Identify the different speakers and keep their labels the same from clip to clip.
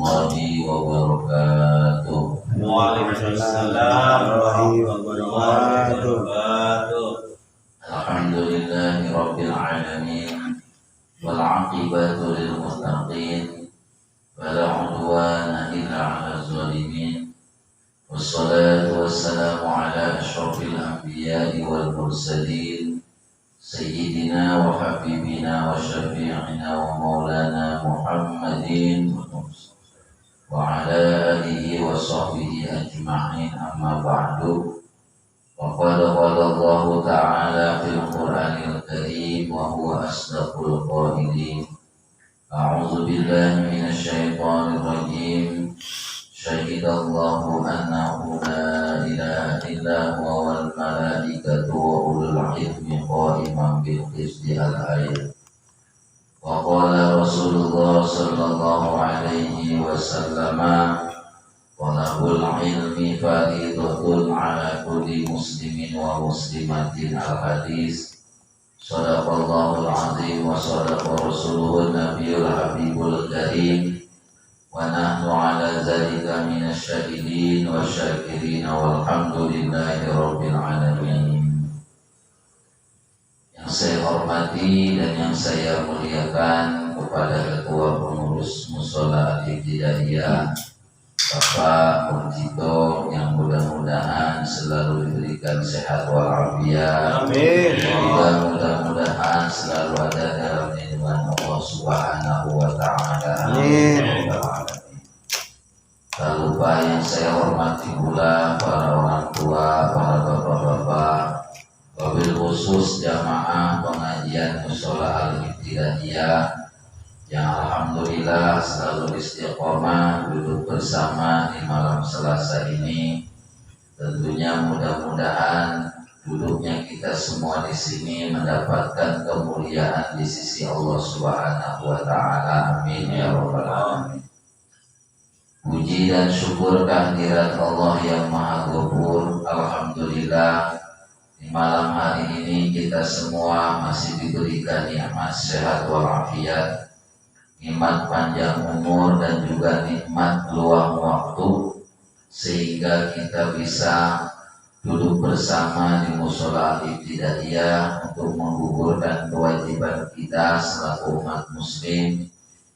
Speaker 1: warahmatullahi wabarakatuh.
Speaker 2: Waalaikumsalam warahmatullahi wabarakatuh.
Speaker 1: Alhamdulillahi rabbil alamin wal aqibatu lil muttaqin wala udwana illa 'alal zalimin. Wassalatu wassalamu ala asyrafil anbiya'i wal mursalin sayyidina wa habibina wa syafi'ina wa maulana Muhammadin wa ala alihi wa sahbihi ajma'in, amma ba'du. Wa qala Allah ta'ala fil Qur'anil Karim wa huwa asdaqul qailin. A'udzu billahi minasy syaithanir rajim. Syahidallahu annahu la ilaha illa huwa wal malaikatu wa ulul ilmi qa'iman bil qisti al-ayat. Wa qala Rasulullah sallallahu alaihi wasallam, talabul ilmi fariidatun ala kulli muslimin wa muslimatin. Al-hadis. Shadaqallahul azim wa shadaqa rasuluhun nabiyul habibul karim. Wa nahnu ala zalika minasy syahidin wa syakirin walhamdulillahi rabbil alamin. Yang saya hormati dan yang saya muliakan kepada Ketua Pengurus Mushola Al-Ibtidaiyah Bapak Murjito, yang mudah-mudahan selalu diberikan sehat walafiat. Amin. Juga mudah-mudahan selalu ada dalam lindungan Allah Subhanahu wa Ta'ala. Amin. Tak lupa yang saya hormati pula para orang tua, para bapak-bapak, wabil khusus jamaah pengajian Mushola Al-Ibtidaiyah yang alhamdulillah selalu istiqomah duduk bersama di malam Selasa ini. Tentunya mudah-mudahan duduknya kita semua di sini mendapatkan kemuliaan di sisi Allah Subhanahu wa Ta'ala. Amin ya rabbal alamin. Puji dan syukur kehadirat Allah yang Maha Ghafur. Alhamdulillah, di malam hari ini kita semua masih diberikan nikmat sehat walafiat, nikmat panjang umur dan juga nikmat luang waktu, sehingga kita bisa duduk bersama di Mushola Al-Ibtidaiyah untuk menggugurkan kewajiban kita selaku umat muslim,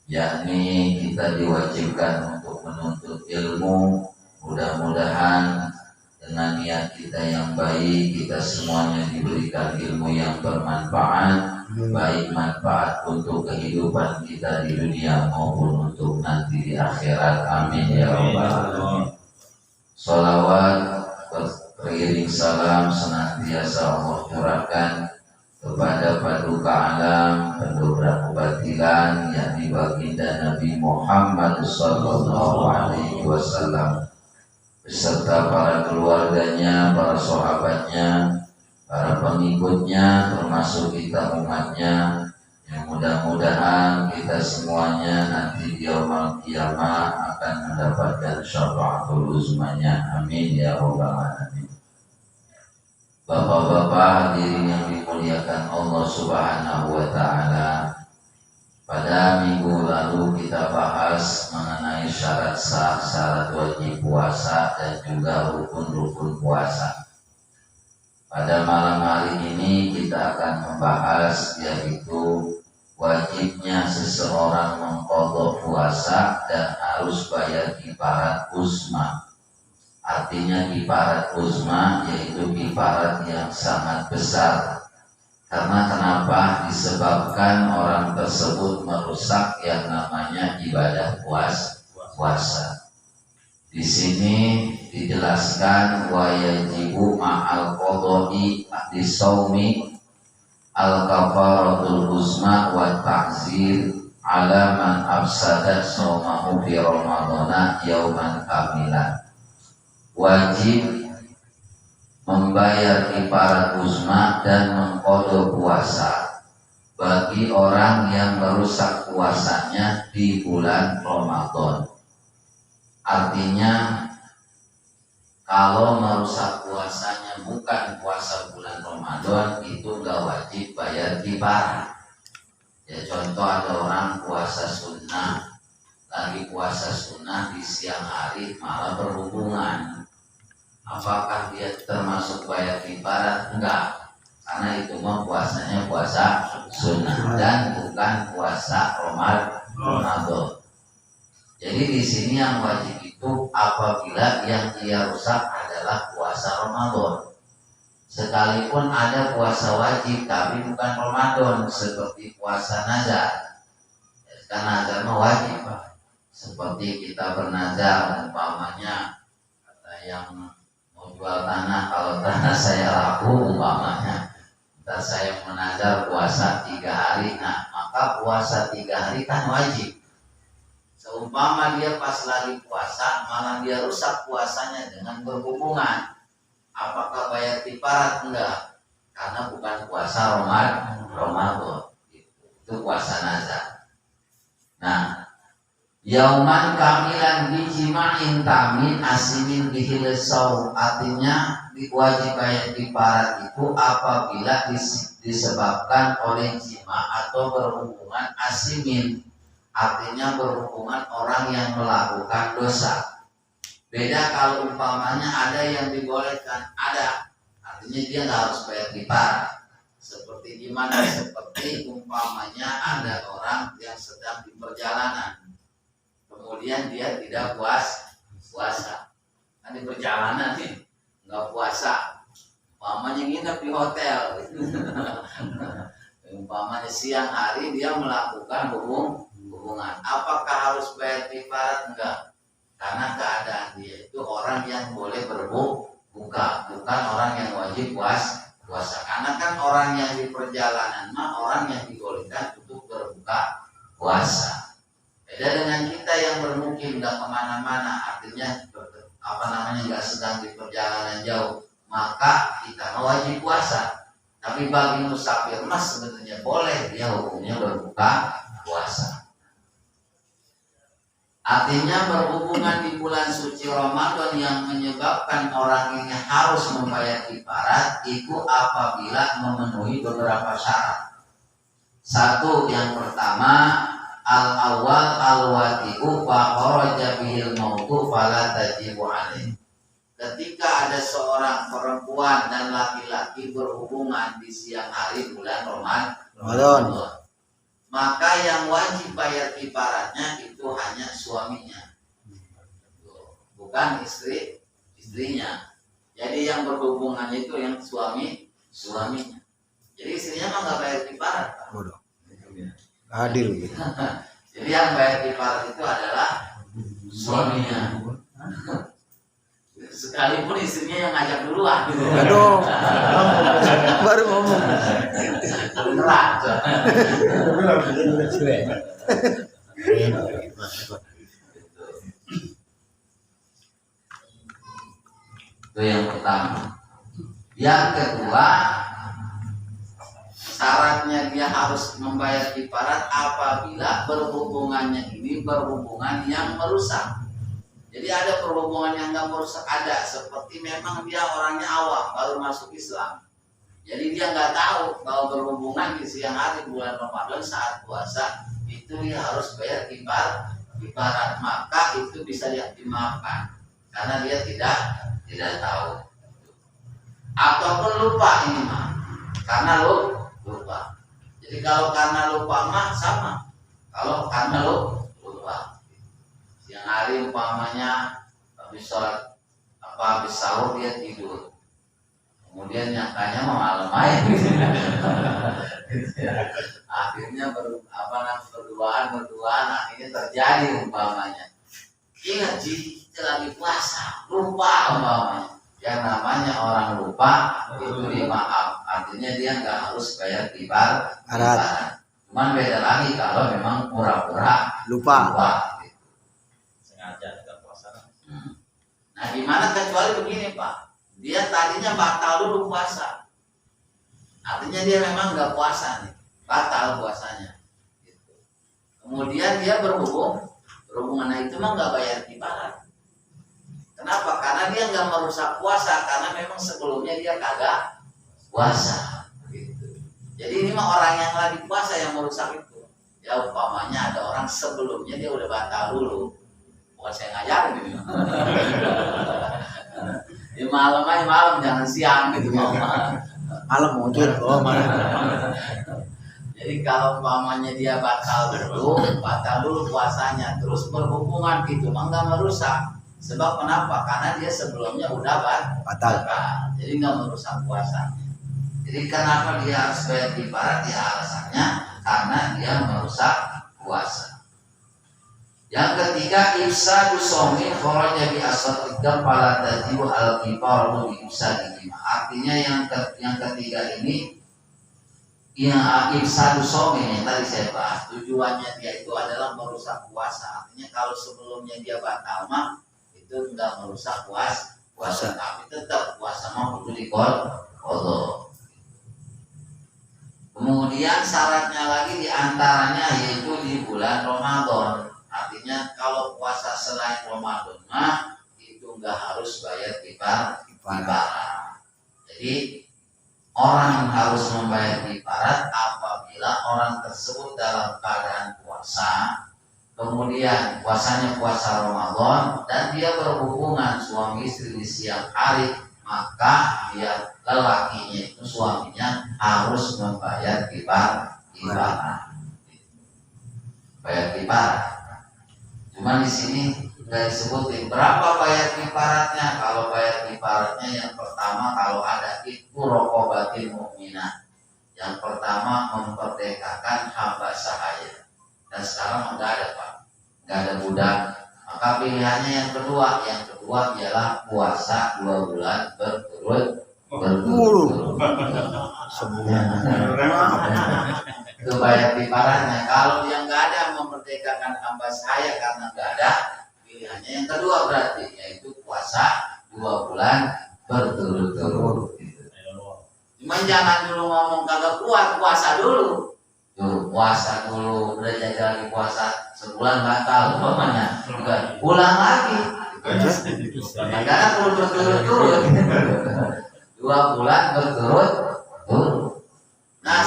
Speaker 1: yakni kita diwajibkan untuk menuntut ilmu. Mudah-mudahan dengan niat kita yang baik, kita semuanya diberikan ilmu yang bermanfaat, baik manfaat untuk kehidupan kita di dunia maupun untuk nanti di akhirat. Amin ya rabbal alamin. Sholawat beriring salam senantiasa Allah curahkan kepada paduka alam, pendobrak kebatilan, yakni baginda Nabi Muhammad sallallahu alaihi wasallam, beserta para keluarganya, para sahabatnya, para pengikutnya, termasuk kita umatnya, yang mudah-mudahan kita semuanya nanti di yaumul qiyamah akan mendapatkan syafaatul uzmanya. Amin ya rabbal alamin. Bapak-bapak hadirin yang dimuliakan Allah Subhanahu wa Ta'ala, pada minggu lalu kita bahas mengenai syarat sah, syarat wajib puasa dan juga rukun-rukun puasa. Pada malam hari ini kita akan membahas yaitu wajibnya seseorang mengqadha puasa dan harus bayar kifarat uzma. Artinya kifarat uzma yaitu kifarat yang sangat besar. Karena kenapa? Disebabkan orang tersebut merusak yang namanya ibadah puasa. Di sini dijelaskan wa yajibu ma'al qadha'i di shaumi al-kafaratul uzma wa ta'zir ala man afsadat shaumahu fi ramadhana yauman kamilan. Wajib membayar kifarat uzma dan mengqadha puasa bagi orang yang merusak puasanya di bulan Ramadan. Artinya kalau merusak puasanya bukan puasa bulan Ramadan, itu gak wajib bayar kifarat. Ya contoh, ada orang puasa sunnah lagi puasa sunnah di siang hari malah berhubungan, apakah dia termasuk bayar kifarat? Enggak, karena itu mah puasanya puasa sunnah dan bukan puasa Ramadan. Jadi di sini yang wajib itu apabila yang ia rusak adalah puasa Ramadan. Sekalipun ada puasa wajib tapi bukan Ramadan, seperti puasa nazar. Karena nazar mah wajib, seperti kita bernazar umpamanya kata yang mau jual tanah, kalau tanah saya laku umpamanya, dan saya menazar puasa 3 hari, nah maka puasa 3 hari kan wajib. Seumpama dia pas lagi puasa malah dia rusak puasanya dengan berhubungan, apakah bayar kifarat? Enggak, karena bukan puasa Ramadan, itu puasa nazar. Nah, yauman kamilan bijima'in tamin asimin bihil saum, artinya wajib bayar kifarat itu apabila disebabkan oleh jima atau berhubungan asimin, artinya berhubungan orang yang melakukan dosa. Beda kalau umpamanya ada yang dibolehkan, ada, artinya dia nggak harus bayar kifarat. Seperti gimana? Seperti umpamanya ada orang yang sedang di perjalanan, kemudian dia tidak puasa, kan di perjalanan nih nggak puasa, umpamanya nginep di hotel, umpamanya siang hari dia melakukan hubungan, apakah harus bayar kifarat? Enggak, karena keadaan dia itu orang yang boleh berbuka, bukan orang yang wajib puasa. Karena kan orang yang di perjalanan mah orang yang dibolehkan untuk berbuka puasa. Beda dengan kita yang bermukim nggak kemana-mana, artinya nggak sedang di perjalanan jauh, maka kita wajib puasa. Tapi bagi musafir mas sebenarnya boleh, dia hukumnya berbuka puasa. Artinya berhubungan di bulan suci Ramadan yang menyebabkan orang ini harus membayar kifarat itu apabila memenuhi beberapa syarat. Satu, yang pertama, al-awwal al-wati'u fa kharaja bihil mautu fala tajibu alaih. Ketika ada seorang perempuan dan laki-laki berhubungan di siang hari bulan Ramadan, maka yang wajib bayar kifaratnya itu hanya suaminya, bukan istrinya. Jadi yang berhubungannya itu yang suaminya. Jadi istrinya mah nggak bayar kifarat.
Speaker 3: Adil gitu.
Speaker 1: Jadi yang bayar kifarat itu adalah suaminya. Sekalipun istrinya yang ngajak duluan.
Speaker 3: Aduh, baru ngomong.
Speaker 1: Beneran. Itu yang pertama. Yang kedua, syaratnya dia harus membayar kifarat apabila berhubungannya ini berhubungan yang merusak. Jadi ada perhubungan yang nggak merusak, ada seperti memang dia orangnya awam baru masuk Islam. Jadi dia nggak tahu bahwa berhubungan di siang hari bulan Ramadan saat puasa itu dia harus bayar kifarat, maka itu bisa dimaafkan karena dia tidak tahu. Ataupun lupa ini mah, karena lupa. Jadi kalau karena lupa mah sama. Kalau karena lupa, siang hari umpamanya habis sholat habis sahur dia tidur, kemudian nyangkanya mau malam aja, akhirnya berduaan akhirnya terjadi umpamanya. Ingat kita lagi puasa, lupa umpamanya. Yang namanya orang lupa itu dimaaf, artinya dia nggak harus bayar kifarat. Cuman beda lagi kalau memang pura-pura lupa.
Speaker 2: Sengaja tidak puasa.
Speaker 1: Nah gimana kecuali begini Pak, dia tadinya batal dulu puasa, artinya dia memang nggak puasa nih, batal puasanya. Kemudian dia berhubungan itu mah nggak bayar kifarat. Kenapa? Karena dia nggak merusak puasa, karena memang sebelumnya dia kagak puasa. Gitu. Jadi ini mah orang yang lagi puasa yang merusak itu. Ya umpamanya ada orang sebelumnya dia udah batal dulu, bukan saya ngajarin gitu. Di malam aja malam, jangan siang gitu mama.
Speaker 3: Malam mungkin. Oh, malam.
Speaker 1: Jadi kalau umpamanya dia batal dulu puasanya, terus berhubungan gitu, mah nggak merusak. Sebab kenapa? Karena dia sebelumnya udah
Speaker 3: Batal.
Speaker 1: jadi nggak merusak puasanya. Jadi kenapa dia harus bayar kifarat? Ya alasannya karena dia merusak puasa. Yang ketiga, ifsadu shaumi kharaja bi asatiqam fala tajibu al kifaru bi ifsadihi. Artinya yang ketiga ini yang ifsadu shaumi yang tadi saya bahas, tujuannya dia itu adalah merusak puasa. Artinya kalau sebelumnya dia batal mah itu enggak merusak puasa, tapi tetap puasa mah kudu diqodho. Kemudian syaratnya lagi diantaranya yaitu di bulan Ramadan. Artinya kalau puasa selain Ramadan mah itu enggak harus bayar kifarat. Jadi orang yang harus membayar kifarat apabila orang tersebut dalam keadaan puasa, kemudian puasanya puasa Ramadan dan dia berhubungan suami istri di siang hari, maka dia lelakinya itu suaminya harus membayar kifarat. Bayar kifarat. Cuma di sini nggak disebutin berapa bayar kifaratnya. Kalau bayar kifaratnya yang pertama kalau ada itu rokobatin mukminah. Yang pertama memerdekakan hamba sahaya. Dan sekarang nggak ada Pak, nggak ada budak. Maka pilihannya yang kedua ialah puasa 2 bulan berturut-turut. Itu bayar kifaratnya. Kalau dia nggak ada memerdekakan hamba sahaya karena nggak ada, pilihannya yang kedua berarti yaitu puasa 2 bulan berturut-turut. Cuman jangan dulu ngomong kagak kuat, puasa dulu. Tuh, puasa dulu, udah jadi lagi puasa sebulan batal, umpamanya. Pulang lagi. Karena perlu berturut-turut. 2 bulan berturut-turut. Nah,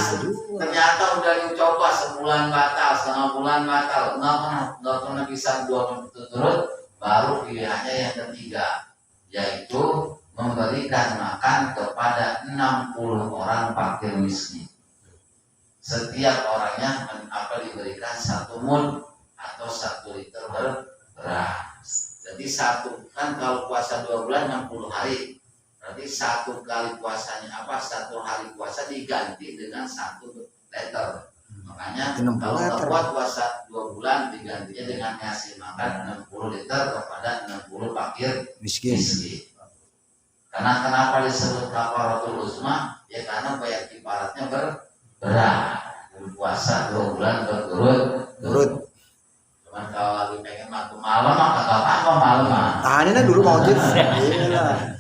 Speaker 1: ternyata udah dicoba sebulan batal, setengah bulan batal, nggak pernah bisa 2 bulan berturut-turut. Baru pilihannya yang ketiga, yaitu memberikan makan kepada 60 orang fakir miskin. Setiap orangnya diberikan 1 mud atau 1 liter beras. Jadi kan kalau puasa 2 bulan 60 hari, berarti 1 kali puasanya 1 hari puasa diganti dengan 1 liter. Makanya kalau nggak kuat puasa 2 bulan digantinya dengan ngasih makan 60 liter kepada 60 fakir miskin. Karena kenapa disebut kafaratul uzma? Ya karena bayar kifaratnya berat. Puasa 2 bulan berturut-turut. Cuman kalau lagi pengen makan malam mah kagak apa malam mah.
Speaker 3: Tahaninnya dulu mau jadi.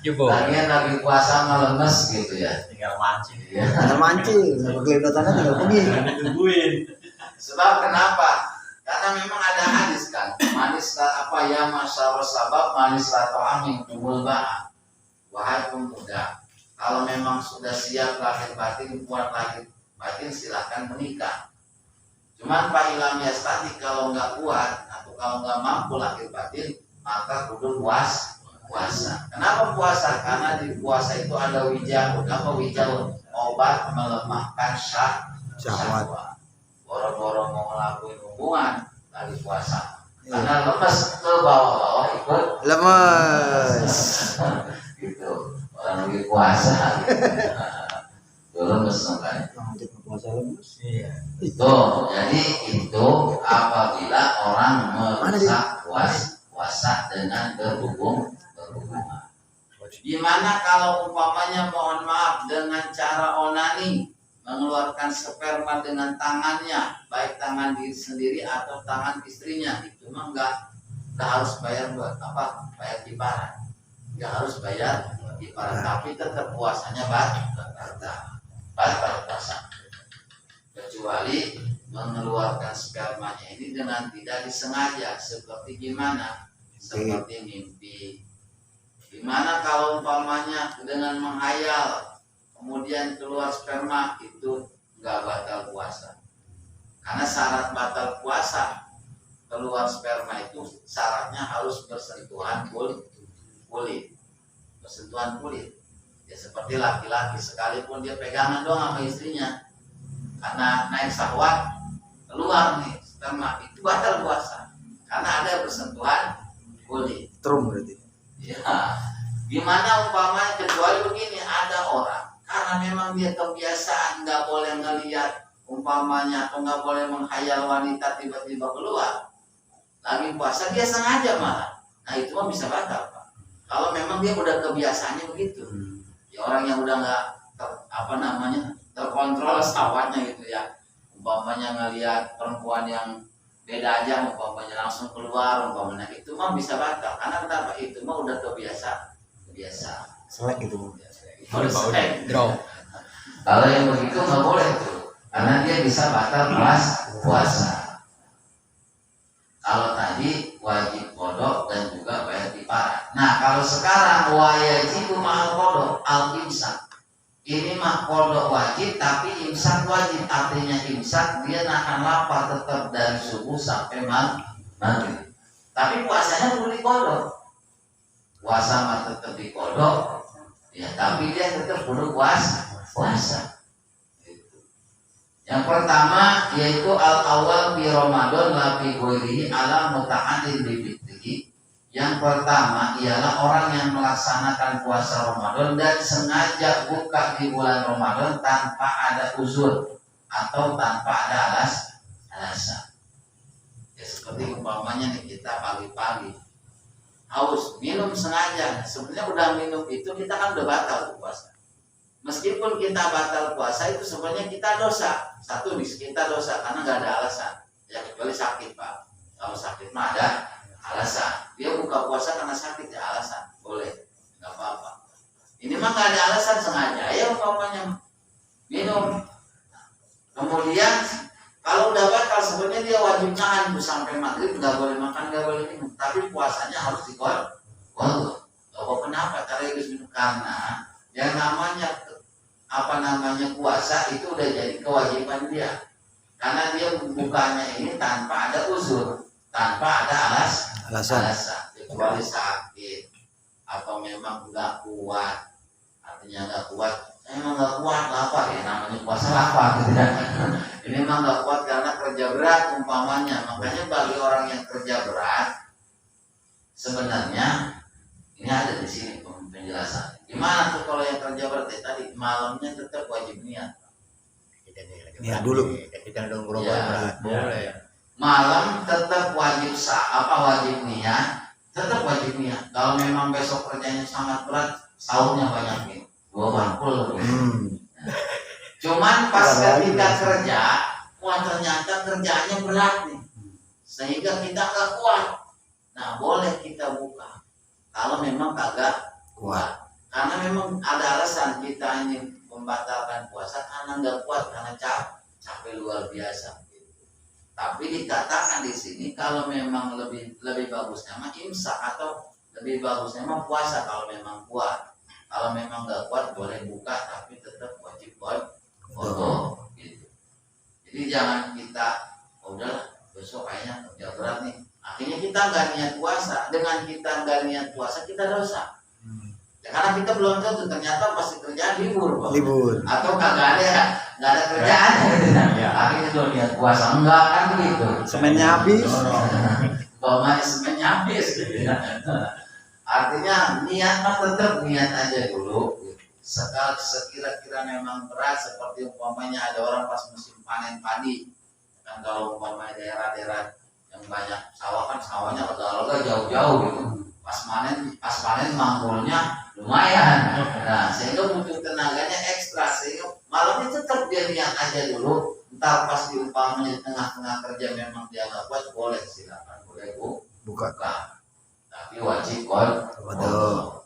Speaker 1: Lagian lagi puasa mah lemes gitu ya.
Speaker 2: Tinggal mancing.
Speaker 3: Tinggal mancing, kelihatannya tinggal pergi.
Speaker 2: Tungguin.
Speaker 1: Sebab kenapa? Karena memang ada hadis kan. Manis ya masyarakat sabab manis amin kumul ba. Wahai pemuda, kalau memang sudah siap lahir batin, kuat lahir batin, silahkan menikah. Cuman Pak Ilham Yastati kalau nggak kuat atau kalau nggak mampu lahir batin, maka kudu puasa. Kenapa puasa? Karena di puasa itu ada wijahun. Apa wijahun? Obat melemahkan syahwat. Boro-boro mau ngelakuin hubungan lagi puasa. Karena lemes ke bawah-bawah ikut
Speaker 3: lemes.
Speaker 1: Gitu. Orang lagi puasa. Lemes kan. Tuh, jadi itu apabila orang merusak puasa dengan berhubungan. Gimana kalau umpamanya mohon maaf dengan cara onani, mengeluarkan sperma dengan tangannya, baik tangan diri sendiri atau tangan istrinya, itu mah enggak harus bayar bayar kifarat. Enggak harus bayar kifarat, tapi tetap puasanya batal puasa. Kecuali mengeluarkan spermanya ini dengan tidak disengaja. Seperti gimana? Seperti mimpi. Gimana kalau umpamanya dengan menghayal kemudian keluar sperma, itu nggak batal puasa. Karena syarat batal puasa keluar sperma itu syaratnya harus bersentuhan kulit, bersentuhan kulit. Ya seperti laki-laki sekalipun dia pegangan doang sama istrinya, karena naik syahwat keluar nih sperma itu batal puasa karena ada bersentuhan kulit.
Speaker 3: Trum berarti.
Speaker 1: Ya, gimana umpamanya kecuali begini, ada orang karena memang dia kebiasaan nggak boleh ngelihat umpamanya atau nggak boleh menghayal wanita tiba-tiba keluar lagi puasa, dia sengaja malah, nah itu mah bisa batal Pak. Kalau memang dia udah kebiasaannya begitu, ya orang yang udah nggak terkontrol syahwatnya gitu ya, umpamanya ngelihat perempuan yang beda aja umpamanya langsung keluar umpamanya, itu mah bisa batal karena kenapa, itu mah udah kebiasa.
Speaker 3: Selek gitu.
Speaker 1: Kalau yang begitu nggak boleh tuh, karena dia bisa batal puasa. Kalau tadi wajib kodok dan juga bayar kifarat. Nah kalau sekarang wajib ma'al kodok al imsak. Ini mah kodok wajib tapi imsak wajib. Artinya imsak dia nahan lapar tetap dari subuh sampai maghrib. Tapi puasanya perlu dikodok. Puasa mah tetap dikodok. Ya tapi dia tetap perlu puasa. Yang pertama yaitu al-awwal fi Ramadan la fi ghairihi ala muta'addin bi fitrihi. Yang pertama ialah orang yang melaksanakan puasa Ramadan dan sengaja buka di bulan Ramadan tanpa ada uzur atau tanpa ada alasan. Ya seperti umpamanya nih kita pagi-pagi haus, minum sengaja. Sebenarnya udah minum itu kita kan udah batal puasa. Meskipun kita batal puasa itu sebenarnya kita dosa. Satu kita dosa karena nggak ada alasan. Ya kecuali sakit Pak. Kalau sakit mah ada alasan. Dia buka puasa karena sakit ya alasan. Boleh, nggak apa-apa. Ini mah nggak ada alasan, sengaja ya umpamanya minum. Kemudian kalau udah batal sebenarnya dia wajib nahan sampai maghrib, nggak boleh makan, nggak boleh minum. Tapi puasanya harus dikeluar. Kenapa? Karena yang namanya puasa itu udah jadi kewajiban dia, karena dia bukanya ini tanpa ada uzur, tanpa ada alasan. Kecuali sakit atau memang nggak kuat, artinya nggak kuat, emang nggak kuat lapar ya, namanya puasa lapar gitu ya. Ini memang nggak kuat karena kerja berat umpamanya. Makanya bagi orang yang kerja berat sebenarnya ini ada di sini penjelasan. Gimana tuh kalau yang kerja berarti tadi malamnya tetap wajib niat.
Speaker 3: Niat dulu.
Speaker 2: Kita dong berobat boleh.
Speaker 1: Malam tetap wajib wajib niat, tetap wajib niat. Kalau memang besok kerjanya sangat berat, sahurnya banyak nih, 2 bangkul. Cuman pas ketika kerja, wah ternyata kerjaannya berat nih, sehingga kita nggak kuat. Nah boleh kita buka. Kalau memang kagak kuat. Karena memang ada alasan kita ini membatalkan puasa karena nggak kuat, karena capek luar biasa. Tapi dikatakan di sini kalau memang lebih bagusnya mah imsak atau lebih bagusnya mah puasa kalau memang kuat. Kalau memang nggak kuat boleh buka tapi tetap wajib kodok. Gitu. Jadi jangan kita udah besok kayaknya kerja berat nih. Akhirnya kita nggak niat puasa. Dengan kita nggak niat puasa kita dosa. Ya, karena kita belum tentu ternyata pasti kerjaan libur atau nggak ada kerjaan akhirnya tuh niat puasa enggak kan begitu,
Speaker 3: Semennya habis
Speaker 1: bawahnya semennya habis gitu ya. Artinya niat mah tetap niat aja dulu. Sekira-kira memang berat seperti umpamanya ada orang pas musim panen padi kan, kalau umpamanya daerah-daerah yang banyak sawah kan sawahnya agak jauh-jauh gitu, pas panen manggulnya lumayan, nah sehingga butuh tenaganya ekstra, sehingga malamnya tetap dia niat aja dulu. Ntar pas diumpamanya tengah-tengah kerja memang dia nggak kuat, boleh silakan, boleh buka. Tapi wajib kodok.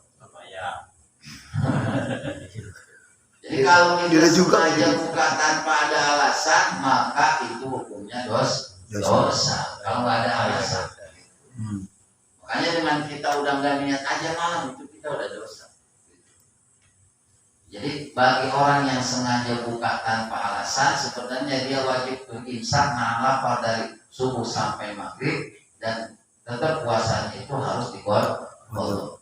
Speaker 1: Jadi kalau kita sengaja buka tanpa ada alasan, maka itu hukumnya dosa. Kalau nggak ada alasan. Makanya dengan kita udah nggak niat aja malam itu kita udah dosa. Jadi bagi orang yang sengaja buka tanpa alasan, sebenarnya dia wajib berimsak nahan lapar dari subuh sampai maghrib, dan tetap puasanya itu harus dikodok.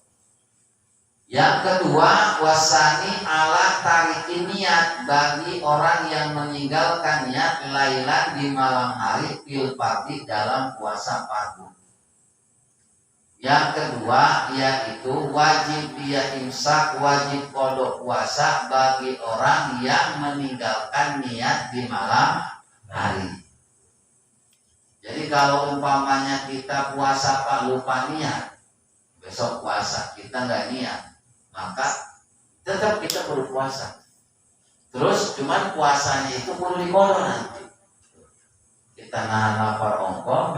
Speaker 1: Yang kedua, wasani ala tariki niat, bagi orang yang meninggalkan niat lailan di malam hari fil fardhi dalam puasa fardu. Yang kedua yaitu wajib dia imsak, wajib kodok puasa bagi orang yang meninggalkan niat di malam hari. Jadi kalau umpamanya kita puasa pak lupa niat, besok puasa kita nggak niat, maka tetap kita perlu puasa. Terus cuman puasanya itu perlu dikodok nanti. Kita nahan lapar ongkong,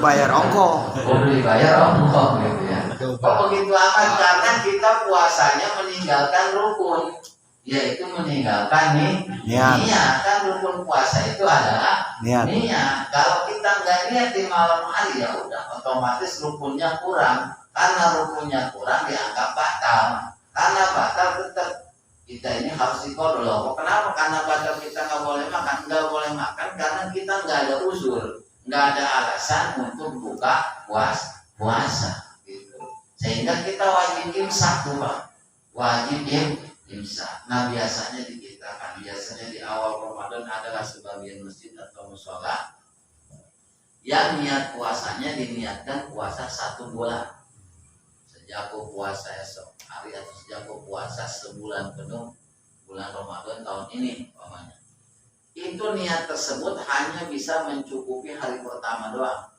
Speaker 3: Bayar ongkong.
Speaker 1: perlu dibayar ongkong gitu ya. Kok begitu amat? Karena kita puasanya meninggalkan rukun, yaitu meninggalkan niat. Kan rukun puasa itu adalah niat. Kalau kita nggak niat di malam hari, ya udah otomatis rukunnya kurang. Karena rukunnya kurang dianggap batal. Karena batal tetap kita ini harus dikodok loh. Kenapa? Karena batal kita nggak boleh makan. Nggak boleh makan karena kita nggak ada uzur, nggak ada alasan untuk buka puasa gitu. Sehingga kita wajib imsak tuh Pak, wajib imsak. Nah biasanya di kita kan biasanya di awal Ramadan adalah sebagian masjid atau musola yang niat puasanya diniatkan puasa 1 bulan. Sejak puasa esok hari atau sejak puasa sebulan penuh bulan Ramadan tahun ini umpamanya. Itu niat tersebut hanya bisa mencukupi hari pertama doang.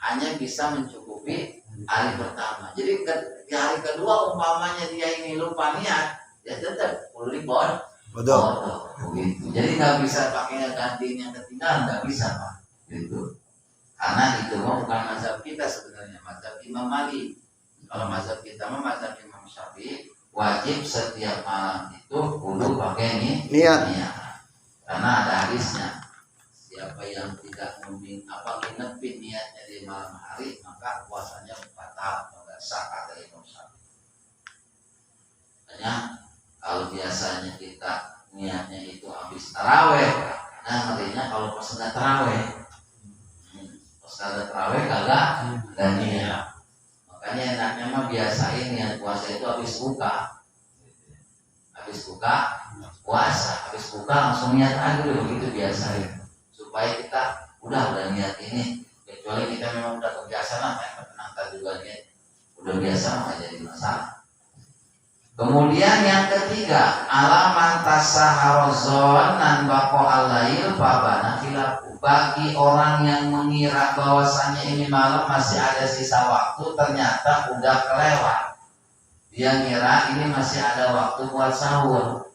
Speaker 1: Hanya bisa mencukupi hari pertama. Jadi di hari kedua umpamanya dia ini lupa niat, ya tetap perlu dikodok. Begitu. Jadi nggak bisa pakai gantiin yang ketinggalan, nggak bisa Pak. Gitu. Karena itu bukan mazhab kita sebenarnya, mazhab Imam Malik. Kalau mazhab kita mah mazhab Imam Syafi'i, wajib setiap malam itu kudu pakai niat. Karena ada hadisnya, siapa yang tidak nginepin niatnya di malam hari, maka puasanya batal, tidak sah kata Imam Syafi'i. Makanya kalau biasanya kita niatnya itu habis taraweh, nah artinya kalau pas nggak taraweh, pas ada taraweh kagak niat. Makanya enaknya mah biasain niat puasa itu habis buka puasa, habis buka langsung niat aja dulu, begitu biasain supaya kita udah niat ini. Kecuali kita memang udah kebiasaan, penanta juga niat udah biasa nggak jadi masalah. Kemudian yang ketiga, alaman tasaharozon nan bako alail pabana khilafu, bagi orang yang mengira bahwasannya ini malam masih ada sisa waktu, ternyata udah kelewat. Dia ngira ini masih ada waktu buat sahur.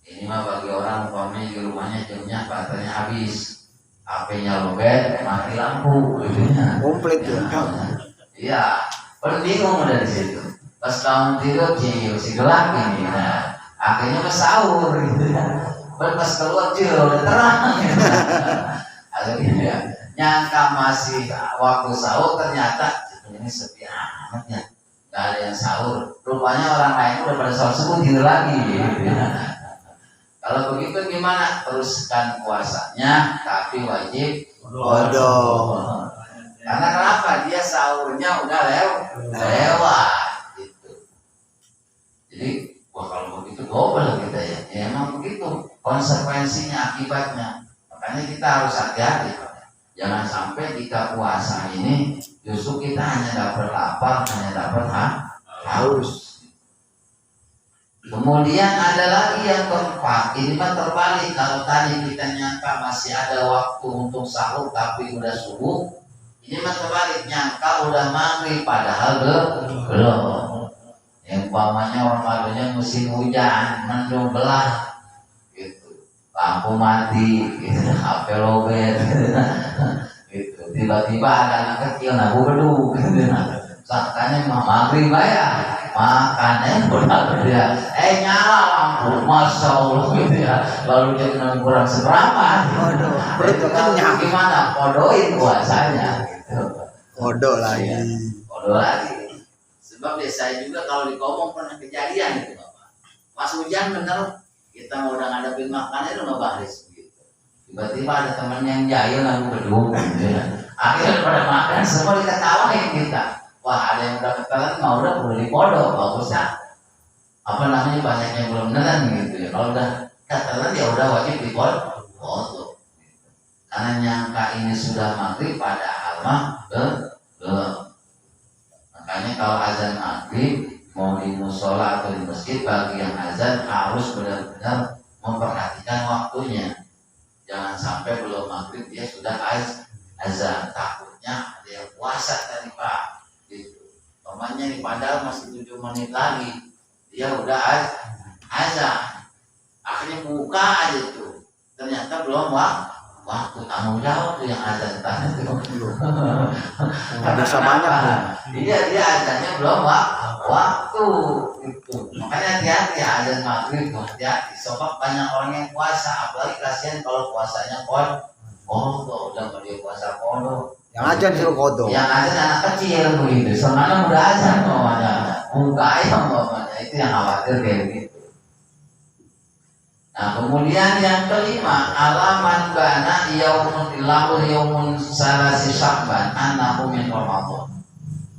Speaker 1: Ini mah bagi orang umpamanya di rumahnya jamnya baterainya habis, HP-nya lobet, mati lampu,
Speaker 3: Komplit ya.
Speaker 1: Iya, bingung dari situ. Pas kamu tidur si gelap ini, nah, akhirnya pas sahur gitu ya. Pas keluar udah terang. Akhirnya ya, nyangka masih waktu sahur, ternyata ini sepi amat ya, nggak ada yang sahur. Rupanya orang lain udah pada sahur subuh tidur lagi. Gitu ya. Kalau begitu gimana? Teruskan puasanya, tapi wajib
Speaker 3: kodok.
Speaker 1: Karena kenapa? Dia sahurnya udah lewat. Jadi, kalau begitu double kita ya. Ya emang begitu konsekuensinya, akibatnya. Makanya kita harus hati-hati. Jangan sampai kita puasa ini justru kita hanya dapat lapar, hanya dapat haus. Kemudian ada lagi yang keempat, ini mah terbalik. Kalau tadi kita nyangka masih ada waktu untuk sahur tapi udah subuh, ini mah terbalik, nyangka udah maghrib padahal belum. Yang umpamanya Ramadannya musim hujan, mendung belah, gitu, lampu mati, gitu, HP lobet, gitu. Tiba-tiba ada anak kecil nabu beduk, gitu. Sangkanya maghrib ya, makannya udah dia, nyala lampu, masya Allah, gitu ya. Lalu dia kena kurang seberapa, itu kan gimana? Kodoin puasanya, gitu.
Speaker 3: Kodok lagi.
Speaker 1: Kodok lagi. Sebab saya juga kalau di Komong pernah kejadian itu Bapak. Pas hujan bener kita mau udah ngadepin makan itu nggak baris gitu. Tiba-tiba ada teman yang jahil lalu berdua gitu ya. Akhirnya pada makan semua diketawain kita. Wah ada yang udah ketelan mau udah perlu dipodok bagusnya. Apa namanya banyak yang belum nelan gitu ya. Kalau udah ketelan ya udah wajib dipodok. Karena nyangka ini sudah maghrib padahal mah belum. Makanya kalau azan maghrib mau di musola atau di masjid bagi yang azan harus benar-benar memperhatikan waktunya. Jangan sampai belum maghrib dia sudah azan. Takutnya ada yang puasa tadi Pak. Gitu. Pamannya nih padahal masih 7 menit lagi dia udah azan. Akhirnya buka aja tuh. Ternyata belum waktu tanggung jawab tuh yang azan tadi itu.
Speaker 3: Bisa banyak tuh.
Speaker 1: Dia azannya belum waktu itu. Makanya hati-hati azan maghrib tuh hati-hati. Sebab banyak orang yang puasa, apalagi kasihan kalau puasanya kodo, udah kalau dia puasa kodo.
Speaker 3: Yang azan suruh kodo.
Speaker 1: Yang azan anak kecil begitu. Semuanya udah azan mamanya, muka ayam mamanya itu yang khawatir kayak gitu. Nah kemudian yang kelima alaman bana yaumun ilahu yaumun salasi syakban annahu min Ramadan.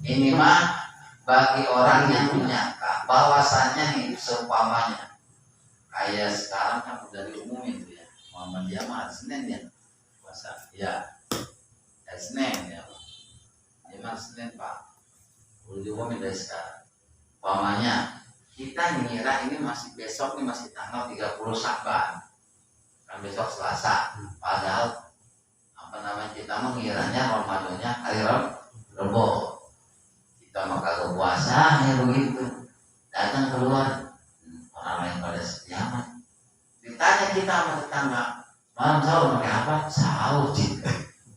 Speaker 1: Ini mah bagi orang yang menyangka bahwasannya nih seumpamanya kayak sekarang kan udah diumumin tuh ya Muhammadiyah mah Senin ya puasa ya Senin ya memang Senin Pak udah diumumin dari sekarang. Umpamanya kita ngira ini masih besok nih masih tanggal 30 Syakban kan besok Selasa padahal apa namanya kita mengiranya Ramadannya hari Rebo kita mah kagak puasa ya begitu datang keluar orang lain pada setiaman ditanya kita sama tetangga malam sahur pakai apa sahur Ci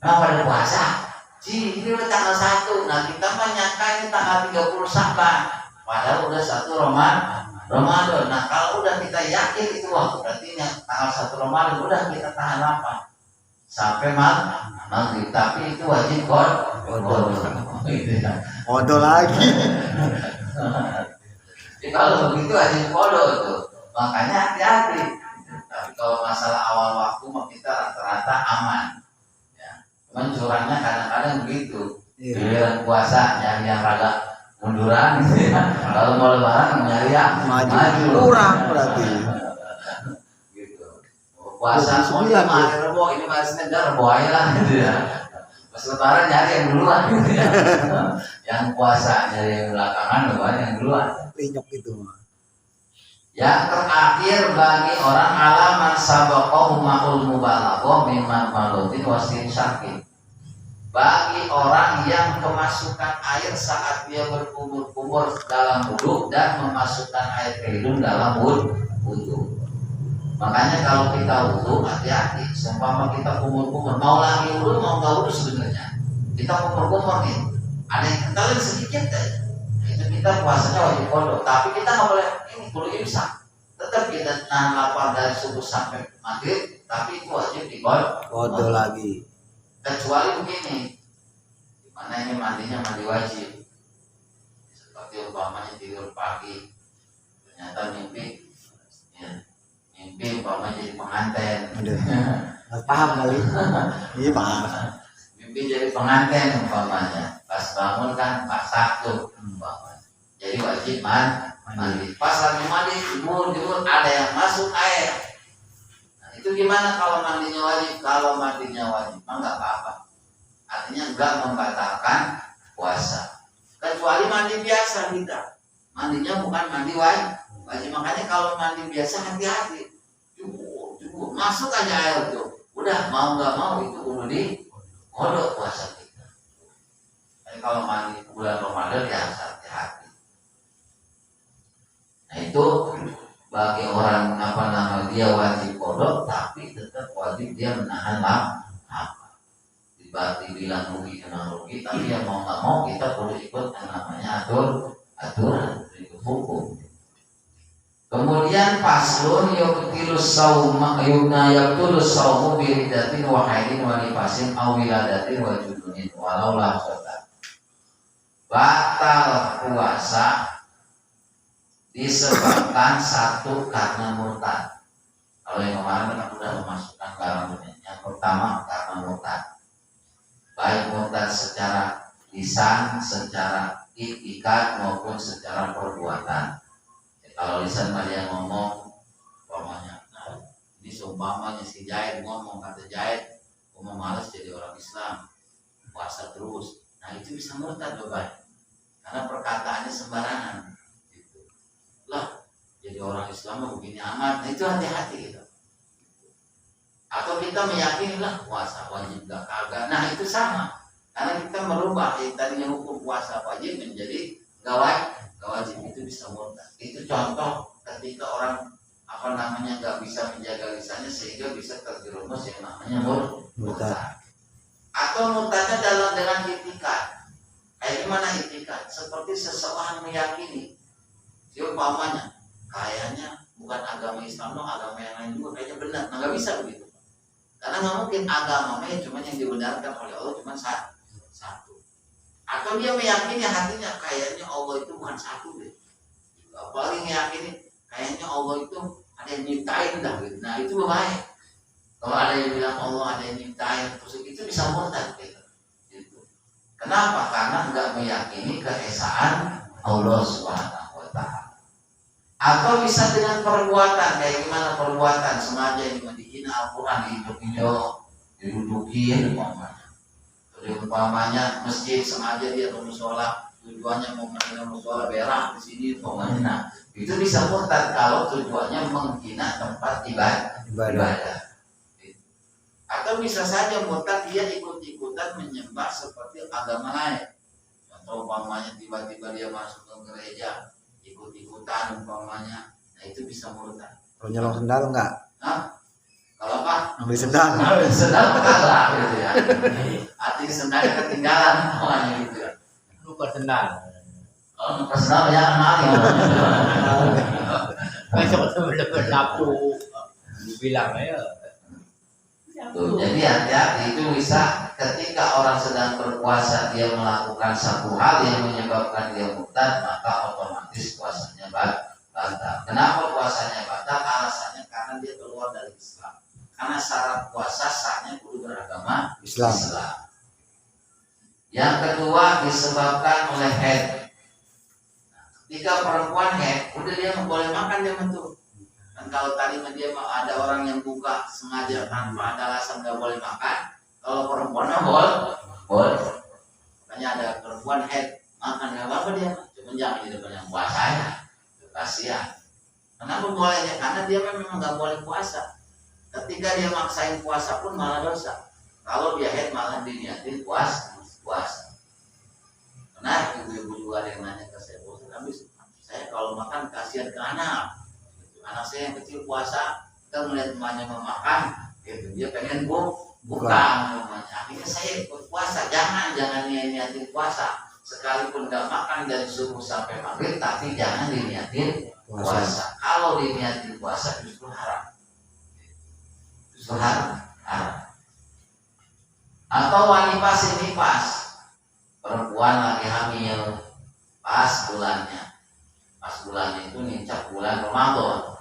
Speaker 1: nah pada puasa Ci ini udah tanggal 1 nah kita mah nyangka ini tanggal 30 Syakban padahal udah 1 Ramadan. Nah kalau udah kita yakin itu waktu berarti yang tanggal 1 Ramadan udah kita tahan apa sampai maghrib tapi itu wajib kodo
Speaker 3: lagi.
Speaker 1: Jadi kalau begitu wajib kodo tuh makanya hati-hati. Tapi kalau masalah awal waktu mah kita rata-rata aman ya. Cuman curangnya kadang-kadang begitu giliran puasa nyari yang rada munduran gitu ya. Kalau mau lebaran nyari yang maju
Speaker 3: Kurang berarti.
Speaker 1: gitu. Puasa semuanya hari Rebo ini masih negara Rebo aja lah gitu ya. Pas lebaran nyari yang duluan gitu ya. Yang puasa nyari yang belakangan lebaran yang duluan.
Speaker 3: Linyok itu mah.
Speaker 1: Yang terakhir bagi orang alaman sabaqahu ma'ul mubalaghah mimman malutin wasin syakin. Bagi orang yang kemasukan air saat dia berkumur-kumur dalam wudhu dan memasukkan air ke hidung dalam wudhu. Makanya kalau kita wudhu hati-hati. Seumpama kita kumur-kumur mau lagi wudhu mau nggak wudhu sebenarnya kita kumur-kumur nih ada yang kentalin sedikit deh. Itu kita puasanya wajib kodo. Tapi kita nggak boleh ini kudu imsak. Tetap kita nahan lapar dari subuh sampai maghrib. Tapi itu wajib
Speaker 3: Kodo lagi.
Speaker 1: Kecuali begini, dimana ini mandinya mandi wajib, seperti umpamanya tidur pagi, ternyata mimpi umpamanya jadi pengantin.
Speaker 3: Paham kali? Iya paham.
Speaker 1: Mimpi jadi pengantin umpamanya, pas bangun kan basah tuh umpamanya, jadi wajib mandi. Pas lagi mandi, jemur ada yang masuk air. Itu gimana kalau mandinya wajib? Kalau mandinya wajib, enggak apa-apa. Artinya enggak membatalkan puasa. Kecuali mandi biasa kita. Mandinya bukan mandi wajib. Makanya kalau mandi biasa hati-hati. Cukup masuk aja air tuh. Udah mau enggak mau itu udah di kodok puasa kita. Tapi kalau mandi bulan Ramadan ya harus hati-hati. Nah itu bagi orang dia wajib kodok tapi tetap wajib dia menahan lapar. Dibilang rugi kena rugi tapi yang mau nggak mau kita perlu ikut yang namanya aturan ikut hukum. Kemudian paslon yubtilus sauma yubtilus saumu biridatin wa haidin wa nifasin aw wiladatin wa judunin walau la khata. Batal puasa disebabkan satu karena murtad. Kalau yang kemarin kan sudah memasukkan barang dunia. Yang pertama karena murtad, baik murtad secara lisan, secara itikad maupun secara perbuatan. Kalau lisan dia ngomong, umpamanya, nah, ini seumpamanya si Jahid ngomong, kata Jahid, mau malas jadi orang Islam, puasa terus. Nah itu bisa murtad Bapak, karena perkataannya sembarangan. Gitu. Lah, jadi orang Islam begini amat. Nah itu hati-hati gitu. Atau kita meyakini lah puasa wajib gak kagak. Nah itu sama, karena kita merubah tadinya hukum puasa wajib menjadi gak wajib, itu bisa murtad. Itu contoh ketika orang gak bisa menjaga lisannya sehingga bisa terjerumus yang namanya murtad. Atau murtadnya dengan itikad. Kayak gimana itikad? Seperti seseorang meyakini, umpamanya kayaknya bukan agama Islam, agama yang lain juga kayaknya benar. Nah gak bisa begitu. Karena nggak mungkin agamanya cuma yang dibenarkan oleh Allah cuma satu. Atau dia meyakini hatinya kayaknya Allah itu bukan satu deh. Apalagi meyakini kayaknya Allah itu ada yang nyiptain dah gitu. Nah itu berbahaya. Kalau ada yang bilang Allah ada yang nyiptain, terus itu bisa murtad gitu. Kenapa? Karena nggak meyakini keesaan Allah Subhanahu wa Ta'ala. Atau bisa dengan perbuatan. Kayak gimana perbuatan? Sengaja yang dihina Al-Quran, diinjok-injok, didudukin umpamanya masjid, sengaja dia ke musola, tujuannya mau menghina musola, berak di sini umpamanya. Nah itu bisa murtad kalau tujuannya menghina tempat ibadah. Atau bisa saja murtad dia ikut-ikutan menyembah seperti agama lain. Contoh umpamanya tiba-tiba dia masuk ke gereja, ikut-ikutan umpamanya, nah itu bisa murtad.
Speaker 3: Kalau nyolong sendal enggak?
Speaker 1: Hah? Kalau apa?
Speaker 3: Ambil sendal.
Speaker 1: Ambil sendal kalah gitu ya. Arti sendalnya ketinggalan namanya gitu ya.
Speaker 2: Lupa sendal.
Speaker 1: Kalau lupa sendal ya mari.
Speaker 2: Besok bener-bener nafsu. Dibilang ya.
Speaker 1: Tuh, jadi hati-hati itu bisa ketika orang sedang berpuasa dia melakukan satu hal yang menyebabkan dia murtad, maka otomatis puasanya batal. Kenapa puasanya batal? Alasannya karena dia keluar dari Islam. Karena syarat puasa sahnya kudu beragama Islam. Yang kedua disebabkan oleh haid. Ketika perempuan haid, udah dia boleh makan dia mentu. Dan kalau tadi dia ada orang yang buka sengaja tanpa ada alasan nggak boleh makan, kalau perempuan boleh. Makanya ada perempuan haid makan nggak apa-apa dia, cuma jangan di depan yang puasa ya, kasihan. Kenapa bolehnya? Karena dia memang nggak boleh puasa. Ketika dia maksain puasa pun malah dosa. Kalau dia haid malah diniatin puasa. Nah ibu-ibu juga ada yang nanya ke saya, habis saya kalau makan kasihan ke anak. Anak saya yang kecil puasa, kita melihat emaknya memakan, gitu. Dia pengen buka namanya. Akhirnya saya ikut puasa. Jangan niatin puasa. Sekalipun nggak makan dari subuh sampai maghrib, tapi jangan diniatin puasa. Kalau diniatin puasa justru haram. Atau wanita nipas, perempuan lagi hamil, pas bulannya itu nincak bulan Ramadan.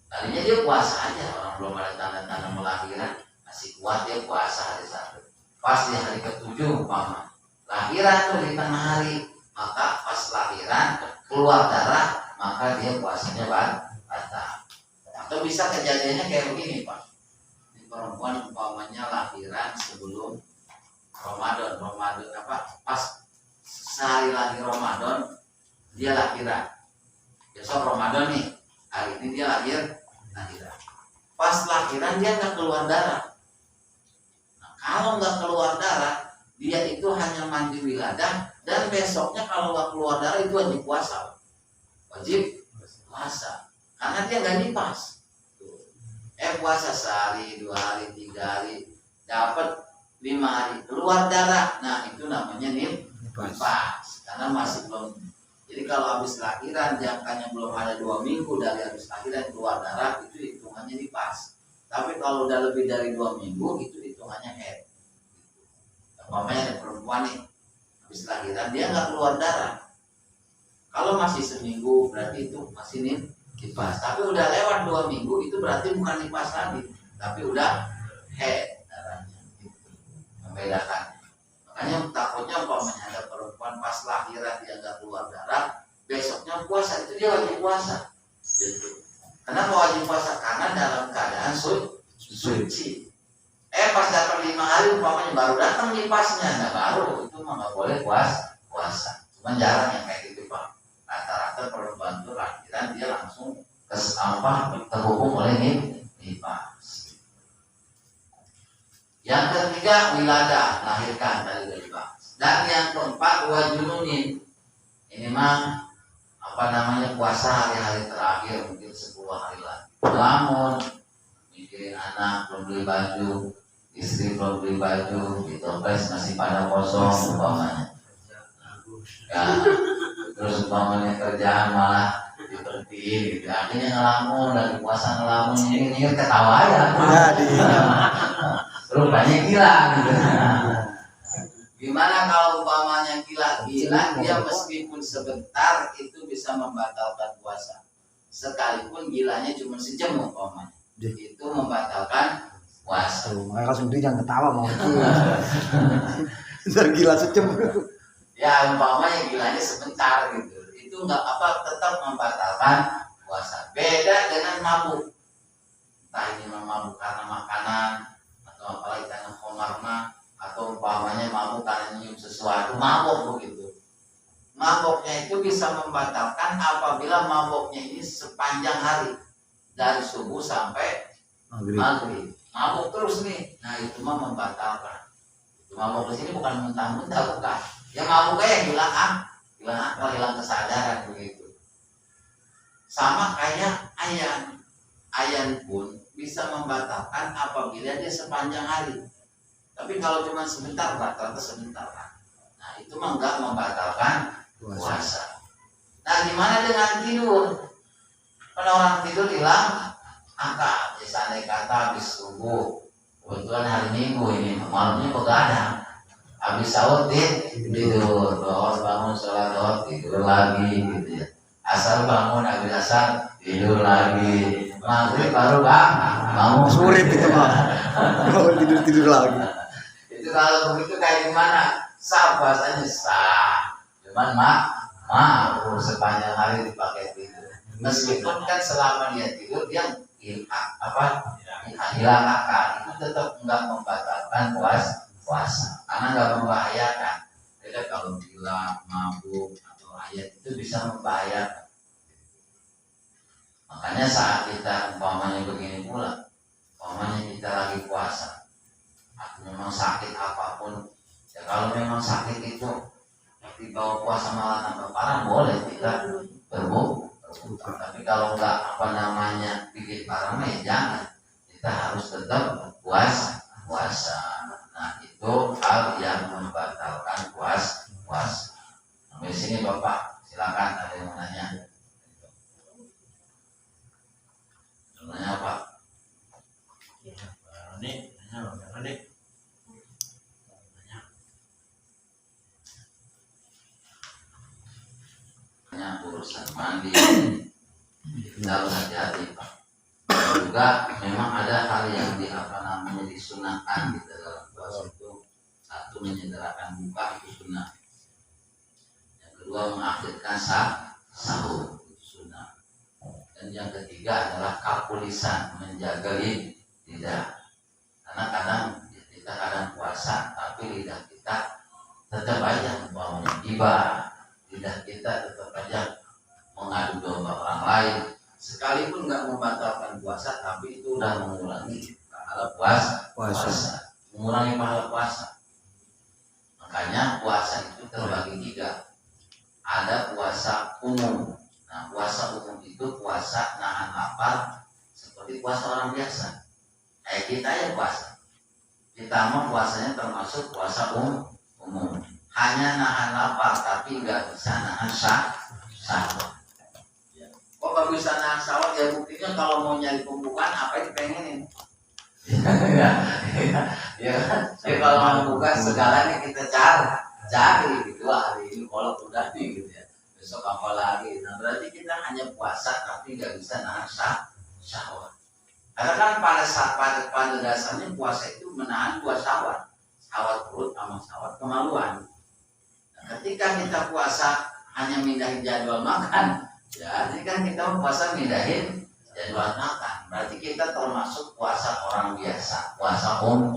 Speaker 1: Tadinya dia puasa aja, orang belum ada tanda-tanda melahirkan, masih kuat dia puasa hari Sabtu. Pas di hari ke-7 umpama lahiran tuh di tengah hari, maka pas lahiran keluar darah, maka dia puasanya batal. Atau bisa kejadiannya kayak begini Pak, di perempuan umpamanya lahiran sebelum Ramadan pas sehari lagi Ramadan dia lahiran, besok Ramadan nih, hari ini dia lahiran. Pas lahiran dia nggak keluar darah. Nah, kalau nggak keluar darah, dia itu hanya mandi wiladah, dan besoknya kalau nggak keluar darah itu wajib puasa. Karena dia nggak nipas. Puasa sehari, 2 hari, 3 hari, dapat 5 hari keluar darah. Nah itu namanya nipas. Karena masih belum. Jadi kalau habis lahiran jangkanya belum ada 2 minggu dari habis lahiran keluar darah, itu hitungannya nipas. Tapi kalau udah lebih dari 2 minggu itu hitungannya haid. Umpamanya ada perempuan nih habis lahiran dia nggak keluar darah. Kalau masih seminggu berarti itu masih nifas. Tapi udah lewat 2 minggu itu berarti bukan nifas lagi, tapi udah head darahnya. Gitu. Membedakan. Makanya takutnya umpamanya ada perempuan pas lahiran dia nggak keluar darah, besoknya puasa itu dia wajib puasa. Gitu. Kenapa wajib puasa? Karena dalam keadaan suci. Pas dapat 5 hari umpamanya baru datang nifasnya, nah baru itu mah nggak boleh puasa. Cuman jarang yang kayak gitu Pak. Rata-rata perempuan itu lahiran dia langsung terhubung oleh nifas. Yang ketiga wiladah, lahirkan dari nifas. Dan yang keempat wajununin. Ini mah puasa hari-hari terakhir mungkin 10 hari lagi. Lamun mikirin anak belum beli baju, istri belum beli baju, di toples masih pada kosong umpamanya. Ya, terus umpamanya kerjaan malah diberhentiin gitu. Akhirnya ngelamun, lagi puasa ngelamun ini ketawa ya. Rupanya gila gitu. Gimana kalau umpamanya gila dia meskipun sebentar itu bisa membatalkan puasa. Sekalipun gilanya cuma sejam umpamanya. Itu membatalkan puasa.
Speaker 3: Makanya langsung dia jangan ketawa mau gila. Gila sejam.
Speaker 1: Ya umpamanya gilanya sebentar gitu. Itu enggak tetap membatalkan puasa. Beda dengan mabuk. Entah ini mabuk karena makanan atau apalagi karena komarna atau umpamanya mabuk karena nyium sesuatu, mabuk begitu. Mabuknya itu bisa membatalkan apabila mabuknya ini sepanjang hari dari subuh sampai maghrib. Mabuk terus nih, nah itu mah membatalkan. Itu mabuk di sini bukan mentah-mentah bukan. Ya mabuknya yang hilang akal, hilang kesadaran begitu. Sama kayak ayan pun bisa membatalkan apabila dia sepanjang hari. Tapi kalau cuma sebentar, rata-rata sebentar kan. Nah itu mah enggak membatalkan puasa. Nah gimana dengan tidur? Kalau orang tidur hilang angka, misalnya kata habis subuh, kebetulan hari Minggu ini malamnya begadang, habis sahur tidur, doa bangun sholat doa tidur lagi gitu ya. Asar bangun habis asar tidur lagi, maghrib baru bangun
Speaker 3: surit gitu mah. Kalau tidur lagi.
Speaker 1: Itu kalau begitu kayak gimana? Sah puasanya sah. Cuman sepanjang hari dipakai tidur. Meskipun kan selama dia tidur dia hilang akal, itu tetap enggak membatalkan puasa. Karena enggak membahayakan. Beda kalau gila, mabuk atau ayat itu bisa membahayakan. Makanya saat kita umpamanya begini pula, umpamanya kita lagi puasa. Memang sakit apapun ya, kalau memang sakit itu dibawa puasa malah tambah parah boleh tidak berbuka. Tapi kalau enggak bikin parah ya jangan, kita harus tetap puasa. Nah itu hal yang membatalkan puasa. Sampai sini Bapak silakan, ada yang menanya. Nanya apa? Urusan mandi kita harus hati-hati Pak. Juga memang ada hal yang disunahkan di dalam puasa itu. Satu, menyegerakan buka itu sunnah. Yang kedua, mengakhirkan sahur itu sunnah. Dan yang ketiga adalah kapulisan, menjaga lidah. Karena kadang puasa tapi lidah kita tetap aja umpamanya tiba. Lidah kita tetap aja mengadu domba orang lain, sekalipun nggak membatalkan puasa, tapi itu udah mengurangi pahala puasa, mengurangi pahala puasa. Makanya puasa itu terbagi 3. Ada puasa umum. Nah puasa umum itu puasa nahan lapar seperti puasa orang biasa. Kayak kita ya puasa. Kita mah puasanya termasuk puasa umum. Hanya nahan lapar tapi nggak bisa nahan sahur. Kok nggak bisa nahan sahur? Ya buktinya kalau mau nyari pembukaan apa yang dipengenin? Ya kalau mau buka segalanya kita cari gitu hari ini kalau udah nih gitu ya. besok apa lagi. Nah berarti kita hanya puasa tapi nggak bisa nahan syahwat. Karena kan pada dasarnya puasa itu menahan dua syahwat perut sama syahwat kemaluan. Nah, ketika kita puasa hanya mindahin jadwal makan, ya jadi kan kita puasa mindahin jadwal makan. Berarti kita termasuk puasa orang biasa, puasa umum.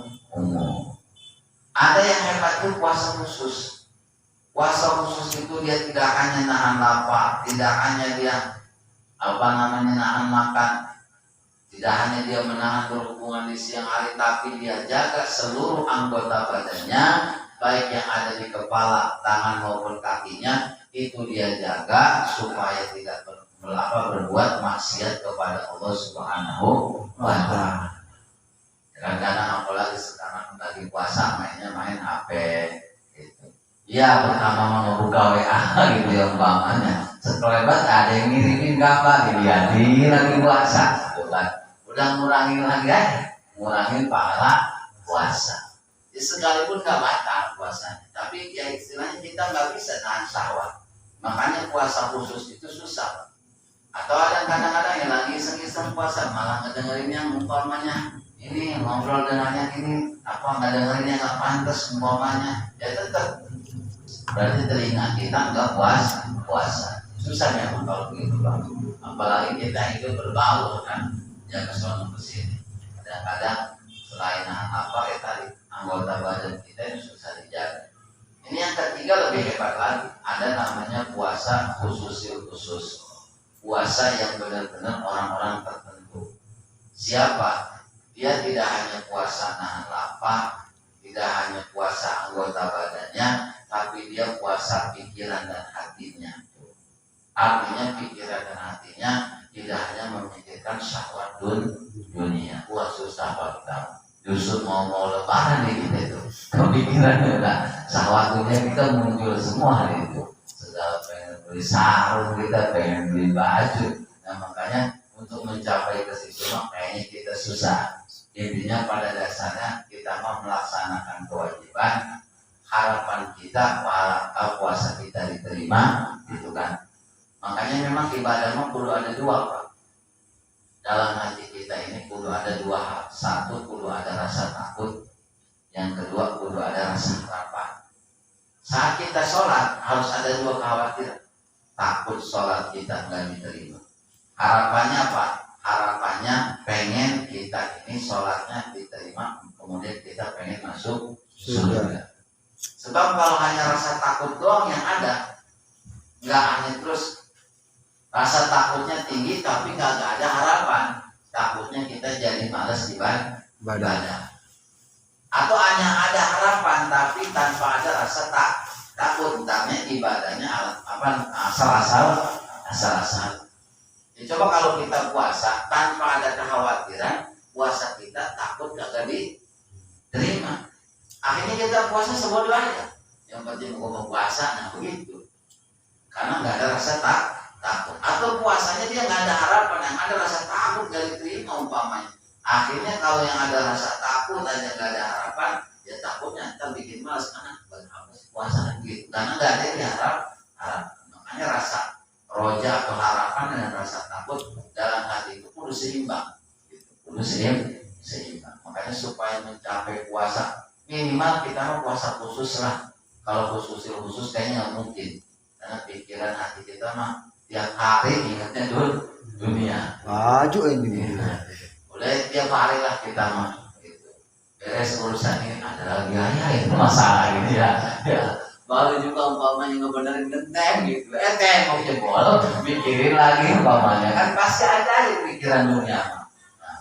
Speaker 1: Ada yang hebat itu puasa khusus. Puasa khusus itu dia tidak hanya nahan lapar, tidak hanya dia nahan makan, tidak hanya dia menahan berhubungan di siang hari, tapi dia jaga seluruh anggota badannya, baik yang ada di kepala, tangan maupun kakinya, itu dia jaga supaya tidak berbuat maksiat kepada Allah Subhanahu wa Ta'ala. Kadang-kadang apalagi sekarang lagi puasa main HP gitu. Ya pertama mau buka WA gitu ya umpamanya. Setelah lebat ada yang ngirimin gambar dilihatin lagi puasa gitu kan. Udah ngurangin lagi ngurangin pahala puasa. Jadi sekalipun gak batal puasanya, tapi ya istilahnya kita nggak bisa nahan syahwat. Makanya puasa khusus itu susah. Atau ada kadang-kadang yang lagi iseng-iseng puasa malah ngedengerin yang umpamanya ini ngobrol dengannya ini nggak dengerinnya nggak pantas umpamanya, ya tetap berarti telinga kita nggak puasa. Susah memang kalau begitu Bang. Apalagi kita hidup berbaur kan, ya kesono kesini. Kadang-kadang selain ya tadi anggota badan kita yang susah dijaga. Ini yang ketiga lebih hebat lagi, ada namanya puasa khusus. Puasa yang benar-benar orang-orang tertentu. Siapa? Dia tidak hanya puasa nahan lapar, tidak hanya puasa anggota badannya, tapi dia puasa pikiran dan hatinya. Artinya pikiran dan hatinya tidak hanya memikirkan syahwat dunia. Wah susah Pak. Justru mau lebaran nih kita itu. Kepikiran juga syahwat dunia kita muncul semua hari itu. Segala pengen beli sarung, kita pengen beli baju. Nah makanya untuk mencapai ke situ kayaknya kita susah. Intinya pada dasarnya kita mau melaksanakan kewajiban, harapan kita puasa kita diterima, gitu kan. Makanya memang ibadah mah perlu ada dua Pak. Dalam hati kita ini perlu ada dua hal. Satu perlu ada rasa takut, yang kedua perlu ada rasa harapan. Saat kita sholat harus ada dua kekhawatiran. Takut sholat kita nggak diterima. Harapannya apa? Harapannya pengen kita ini sholatnya diterima, kemudian kita pengen masuk surga. Sebab kalau hanya rasa takut doang yang ada, nggak hanya terus rasa takutnya tinggi tapi nggak ada harapan, takutnya kita jadi malas ibadah. Atau hanya ada harapan tapi tanpa ada rasa takut, entahnya ibadahnya asal-asal. Coba kalau kita puasa tanpa ada kekhawatiran, puasa kita takut gak diterima. Akhirnya kita puasa sebodoh aja. Yang penting mau puasa, nah begitu. Karena gak ada rasa takut. Atau puasanya dia gak ada harapan, yang ada rasa takut gak diterima umpamanya. Akhirnya kalau yang ada rasa takut aja gak ada harapan, ya takutnya ntar bikin malas karena puasa gitu. Karena gak ada yang diharap. Makanya rasa roja atau harapan dengan rasa takut dalam hati itu perlu seimbang, perlu seimbang. Makanya supaya mencapai puasa minimal kita mau puasa khusus lah. Kalau khusus kayaknya nggak mungkin, karena pikiran hati kita mah tiap hari ingatnya dunia.
Speaker 3: Maju ini.
Speaker 1: Boleh tiap hari lah kita mah. Gitu. Beres urusan ini ada lagi itu masalah gitu ya. Baru juga umpamanya ngebenerin genteng gitu, mau jebol, mikirin lagi umpamanya kan pasti ada pikiran dunia. Nah,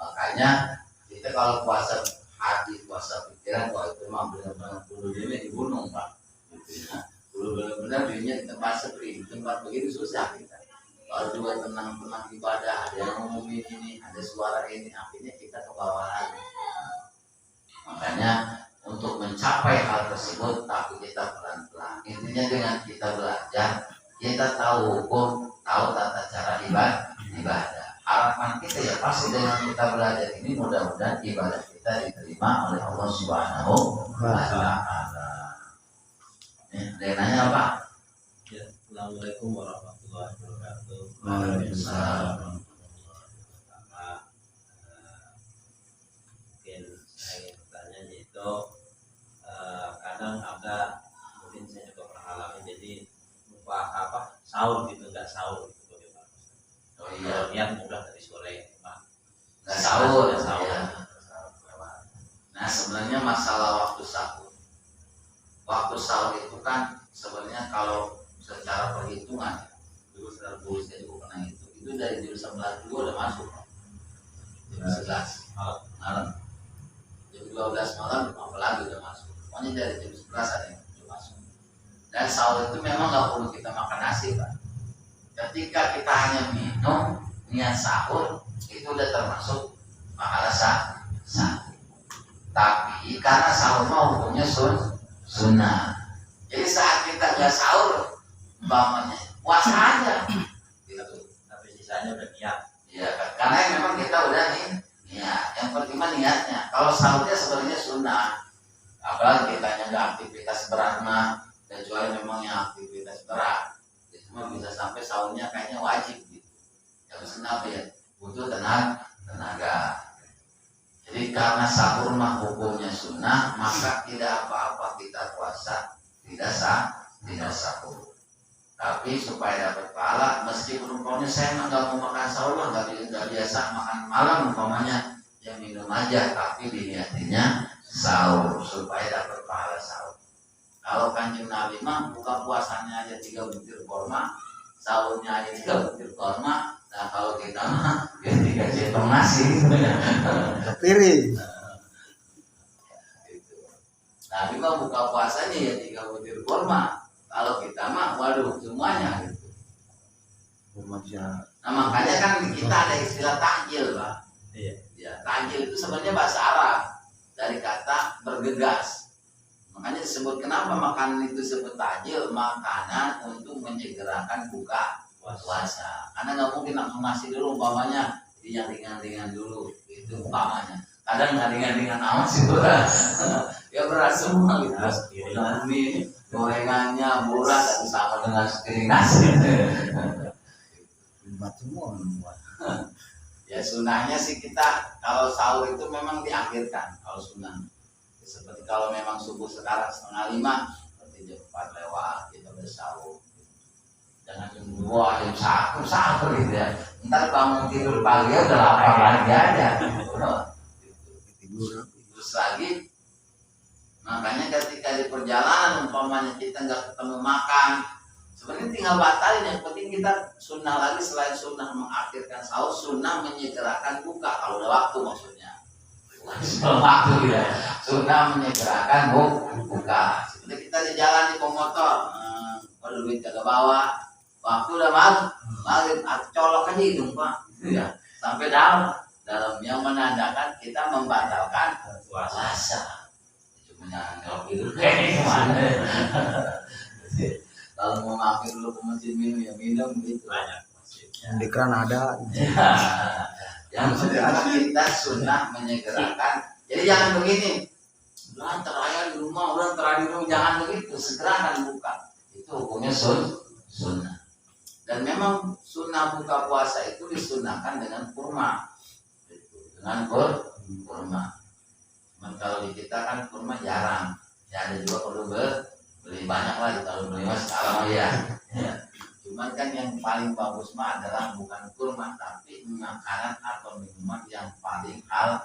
Speaker 1: makanya kita kalau puasa hati, puasa pikiran, itu mah benar-benar bulu dirinya dibunuh Pak. Gitu ya. Bulu benar-benar dirinya di tempat sepi, di tempat begitu susah kita. Kalau juga tenang-tenang ibadah, ada yang ngomongin ini, ada suara ini, akhirnya kita ke bawah lagi. Makanya untuk mencapai hal tersebut, tapi kita pelan-pelan. Intinya dengan kita belajar, kita tahu hukum, tahu tata cara ibadah. Harapan kita ya pasti dengan kita belajar ini mudah-mudahan ibadah kita diterima oleh Allah Subhanahu wa Ta'ala. Ada yang nanya apa?
Speaker 2: Ya, Assalamualaikum warahmatullahi wabarakatuh.
Speaker 3: Waalaikumsalam.
Speaker 2: Mungkin saya ingin bertanya yaitu kadang ada, mungkin saya juga pernah alami, jadi lupa sahur gitu, nggak sahur gitu bagaimana?
Speaker 1: Oh
Speaker 2: Kalau
Speaker 1: iya,
Speaker 2: niat mudah dari sore,
Speaker 1: nggak sahur.
Speaker 2: nggak sahur.
Speaker 1: Ya. Nah sebenarnya masalah waktu sahur. Waktu sahur itu kan sebenarnya kalau secara perhitungan dulu secara tulis saya juga pernah itu dari jam 11 juga udah masuk. Jam 11 malam. Jam 12 malam apalagi udah masuk. Pokoknya dari jam 11 ada yang udah masuk. Dan sahur itu memang nggak perlu kita makan nasi, Pak. Ketika kita hanya minum niat sahur itu udah termasuk pahala sahur. Tapi karena sahur mah hukumnya sunnah. Jadi saat kita nggak sahur, umpamanya puasa aja, gitu.
Speaker 2: Tapi sisanya udah niat.
Speaker 1: Iya kan? Karena memang kita udah niat. Yang penting mah niatnya. Kalau sahurnya sebenarnya sunnah. Apalagi kita nggak aktivitas berat mah, kecuali memang yang aktivitas berat, itu mah bisa sampai sahurnya kayaknya wajib gitu. Terus kenapa ya? Butuh tenaga. Jadi karena sahur mah hukumnya sunnah, maka tidak apa-apa kita puasa, tidak sahur. Tapi supaya dapat pahala, meskipun umpamanya saya nggak mau makan sahur, nggak biasa makan malam umpamanya, yang minum aja, tapi diniatinya sahur supaya dapat pahala sahur. Kalau Kanjeng Nabi mah buka puasanya aja 3 butir kurma, sahurnya aja 3 butir kurma. Nah kalau kita mah ya 3 centong nasi
Speaker 3: Piring.
Speaker 1: Nabi mah buka puasanya ya 3 butir kurma. Kalau kita mah waduh semuanya gitu. Nah makanya kan kita ada istilah takjil, Pak.
Speaker 2: Iya.
Speaker 1: Ya, takjil itu sebenarnya bahasa Arab dari kata bergegas. Makanya disebut kenapa makanan itu disebut takjil, makanan untuk menyegerakan buka puasa. Karena nggak mungkin langsung nasi dulu umpamanya, yang ringan-ringan dulu itu umpamanya. Kadang nggak ringan-ringan amat sih berat. Ya berat semua gitu. Mie, gorengannya bulat dan sama dengan sepiring nasi.
Speaker 3: Buat semua.
Speaker 1: Ya sunahnya sih kita kalau sahur itu memang diakhirkan kalau sunnah. Seperti kalau memang subuh sekarang 4:30, berarti jam 4 lewat kita bersahur. Jangan jam 2, jam 1 sahur gitu ya. Ntar bangun tidur pagi udah lapar lagi aja. Terus lagi, makanya ketika di perjalanan umpamanya kita nggak ketemu makan, sebenarnya tinggal batalin. Yang penting kita sunnah lagi selain sunnah mengakhirkan sahur, sunnah menyegerakan buka kalau udah waktu maksudnya. Sebelum waktu ya, sunnah menyegerakan buka. Seperti kita di jalan di pemotor, kalau duit kagak bawa, waktu udah maghrib, colok aja hidung Pak, ya sampai dalam yang menandakan kita membatalkan puasa. Cuma nyolok hidung kayak gimana? Kalau mau mampir dulu ke masjid minum ya minum gitu.
Speaker 2: Banyak masjidnya.
Speaker 3: Di keran ada.
Speaker 1: Yang penting kita sunnah menyegerakan. Jadi jangan begini, udah terakhir di rumah, jangan begitu. Segerakan buka. Itu hukumnya sunnah. Dan memang sunnah buka puasa itu disunahkan dengan kurma. Dengan kurma. Cuman kalau di kita kan kurma jarang. Ya ada juga perlu beli banyak lah, kalau beli mas sekarang ya. Cuman kan yang paling bagus mah adalah bukan kurma, tapi makanan atau minuman yang paling halal.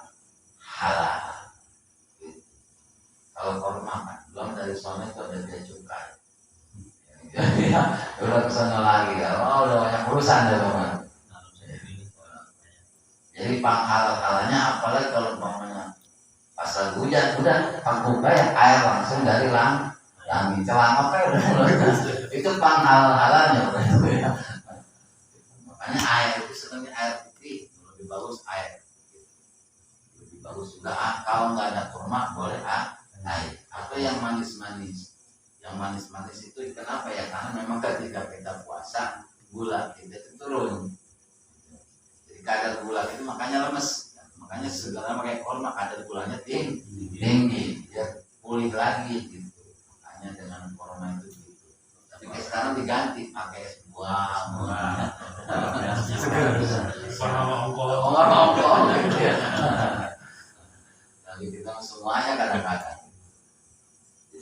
Speaker 1: Kalau kurma kan belum dari sana itu ada bea cukai. Jadi ya udah kesana lagi ya, udah banyak urusan deh teman. Jadi halal-halalnya apalagi kalau umpamanya pas lagi hujan udah buka ya air langsung dari langit celana apa itu halal-halalnya. Makanya air itu sebenarnya air putih lebih bagus lebih bagus sudah. Kalau nggak ada kurma boleh air atau yang manis-manis. Yang manis-manis itu kenapa ya? Karena memang ketika kita puasa gula kita itu turun. Jadi kadar gula itu makanya lemes. Makanya segala pakai kurma kadar gulanya tinggi, biar pulih lagi gitu. Hanya dengan kurma itu gitu. Tapi sekarang sekarang diganti pakai buah. Ongkol gitu ya. Lalu kita semuanya kadang-kadang.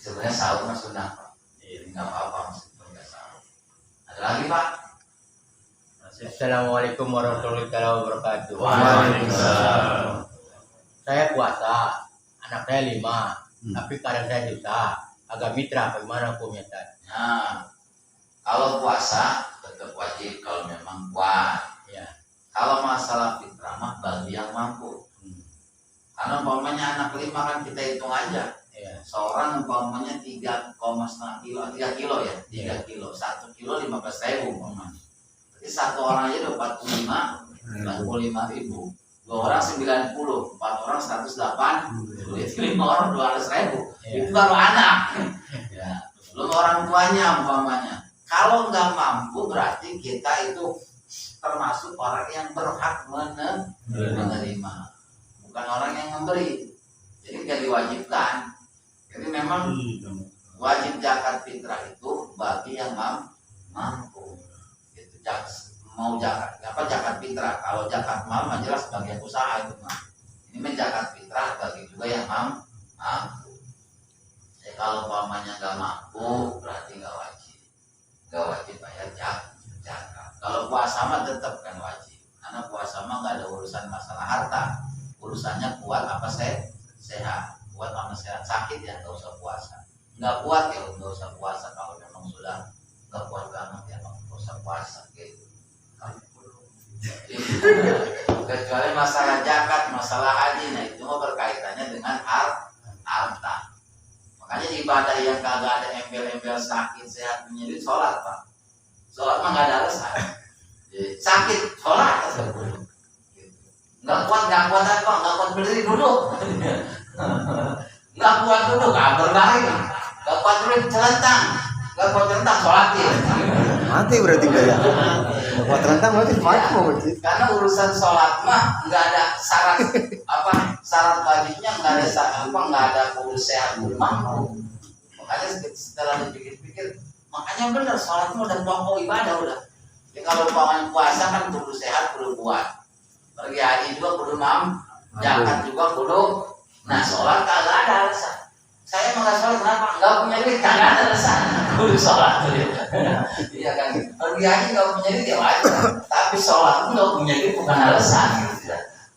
Speaker 1: Sebenarnya sahur mas sunnah Pak. Jadi nggak apa-apa meskipun nggak sahur. Ada lagi Pak?
Speaker 4: Assalamualaikum warahmatullahi wabarakatuh.
Speaker 3: Waalaikumsalam.
Speaker 4: Saya puasa, anak saya 5, tapi kadang saya susah. Agak mitra, bagaimana hukumnya Ustaz?
Speaker 1: Nah, kalau puasa tetap wajib kalau memang kuat.
Speaker 4: Ya.
Speaker 1: Kalau masalah fitrah mah bagi yang mampu. Karena umpamanya anak 5 kan kita hitung aja.
Speaker 4: Ya.
Speaker 1: Seorang umpamanya 3,5 kilo, 3 kilo ya, 3
Speaker 4: Ya.
Speaker 1: kilo, 1 kilo 15.000 umpamanya. Jadi satu orang aja udah 45.000. 2 orang 90, 4 orang 108, 5 orang 200.000.
Speaker 4: Ya.
Speaker 1: Itu baru anak. Ya, belum orang tuanya umpamanya. Kalau nggak mampu berarti kita itu termasuk orang yang berhak menerima, bukan orang yang memberi. Jadi nggak diwajibkan. Jadi memang wajib zakat fitrah itu bagi yang mampu. Itu mau zakat fitrah. Kalau zakat mal mah jelas bagian usaha itu mah. Ini zakat fitrah bagi juga yang mampu. Ya, kalau umpamanya nggak mampu berarti nggak wajib bayar zakat. Kalau puasa mah tetap kan wajib, karena puasa mah nggak ada urusan masalah harta, urusannya kuat apa sehat, kuat apa sehat. Sakit ya nggak usah puasa, nggak kuat ya nggak usah puasa. Kalau memang sudah nggak kuat banget ya nggak usah puasa gitu. Kecuali masalah zakat, masalah haji, nah itu mah berkaitannya dengan harta. Makanya ibadah yang kagak ada embel-embel sakit, sehat, punya duit, sholat Pak. Sholat mah nggak ada alasan. Sakit, sholat. Nggak kuat apa? Nggak kuat berdiri, duduk. Nggak kuat duduk, nggak berbaring. Nggak kuat berdiri, celentang. Nggak kuat celentang, sholatin.
Speaker 3: Mati berarti enggak ya? Kuat rentang berarti mati mau berarti.
Speaker 1: Karena urusan sholat mah nggak ada syarat wajibnya, nggak ada kurus sehat mampu. Makanya setelah dipikir-pikir, makanya benar sholat mah udah pokok ibadah udah. Jadi kalau umpamanya puasa kan kudu sehat, kudu kuat. Pergi haji juga kudu zakat juga kudu. Nah sholat kagak ada alasan. Saya mau nggak sholat kenapa? Nggak punya duit, kagak ada alasan. Kudu sholat. Iya kan? Pergi haji nggak punya duit ya wajar. Tapi sholat nggak punya duit bukan alasan.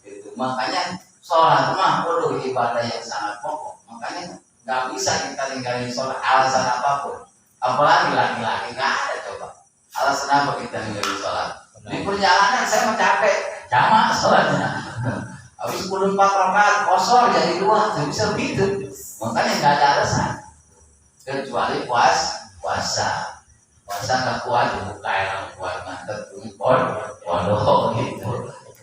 Speaker 1: Gitu. Makanya sholat mah kudu ibadah yang sangat pokok. Makanya nggak bisa kita tinggalin sholat alasan apapun. Apalagi laki-laki nggak ada coba. Alasan apa kita tinggalin sholat? Di perjalanan saya mau capek, jamaah sholatnya. Habis 4 rakaat kosor jadi 2, nggak bisa begitu. Makanya nggak ada alasan. Kecuali puasa nggak kuat, buka yang kuat nganter pondok gitu.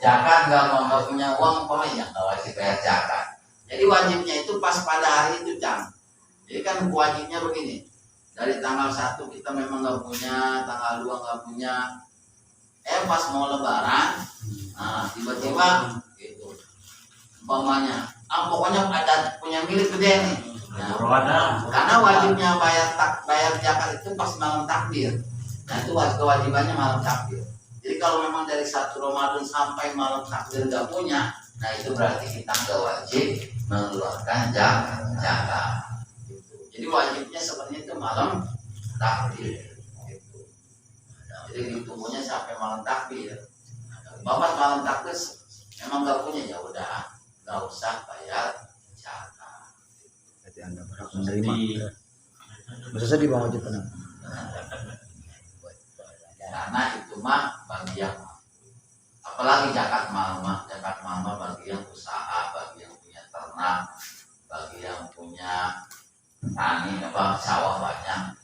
Speaker 1: Zakat nggak punya uang, pokoknya nggak wajib bayar zakat. Jadi wajibnya itu pas pada hari itu Jadi kan wajibnya begini. Dari tanggal 1 kita memang nggak punya, tanggal 2 nggak punya. Pas mau lebaran, nah tiba-tiba gitu. Umpamanya, pokoknya ada punya milik gede nih. Nah, karena wajibnya bayar zakat itu pas malam takbir. Nah itu kewajibannya malam takbir. Jadi kalau memang dari 1 Ramadan sampai malam takbir nggak punya, nah itu berarti kita nggak wajib mengeluarkan zakat. Jadi wajibnya sebenarnya itu malam takbir. Gitu. Jadi ditunggunya sampai malam takbir. Bapak malam takbir memang nggak punya, ya udah nggak usah bayar zakat.
Speaker 3: Berarti Anda berhak menerima. Masa sedih Bang wajib tenang.
Speaker 1: Karena itu mah bagi yang apalagi zakat mal mah bagi yang usaha, bagi yang punya ternak, bagi yang punya tani sawah banyak.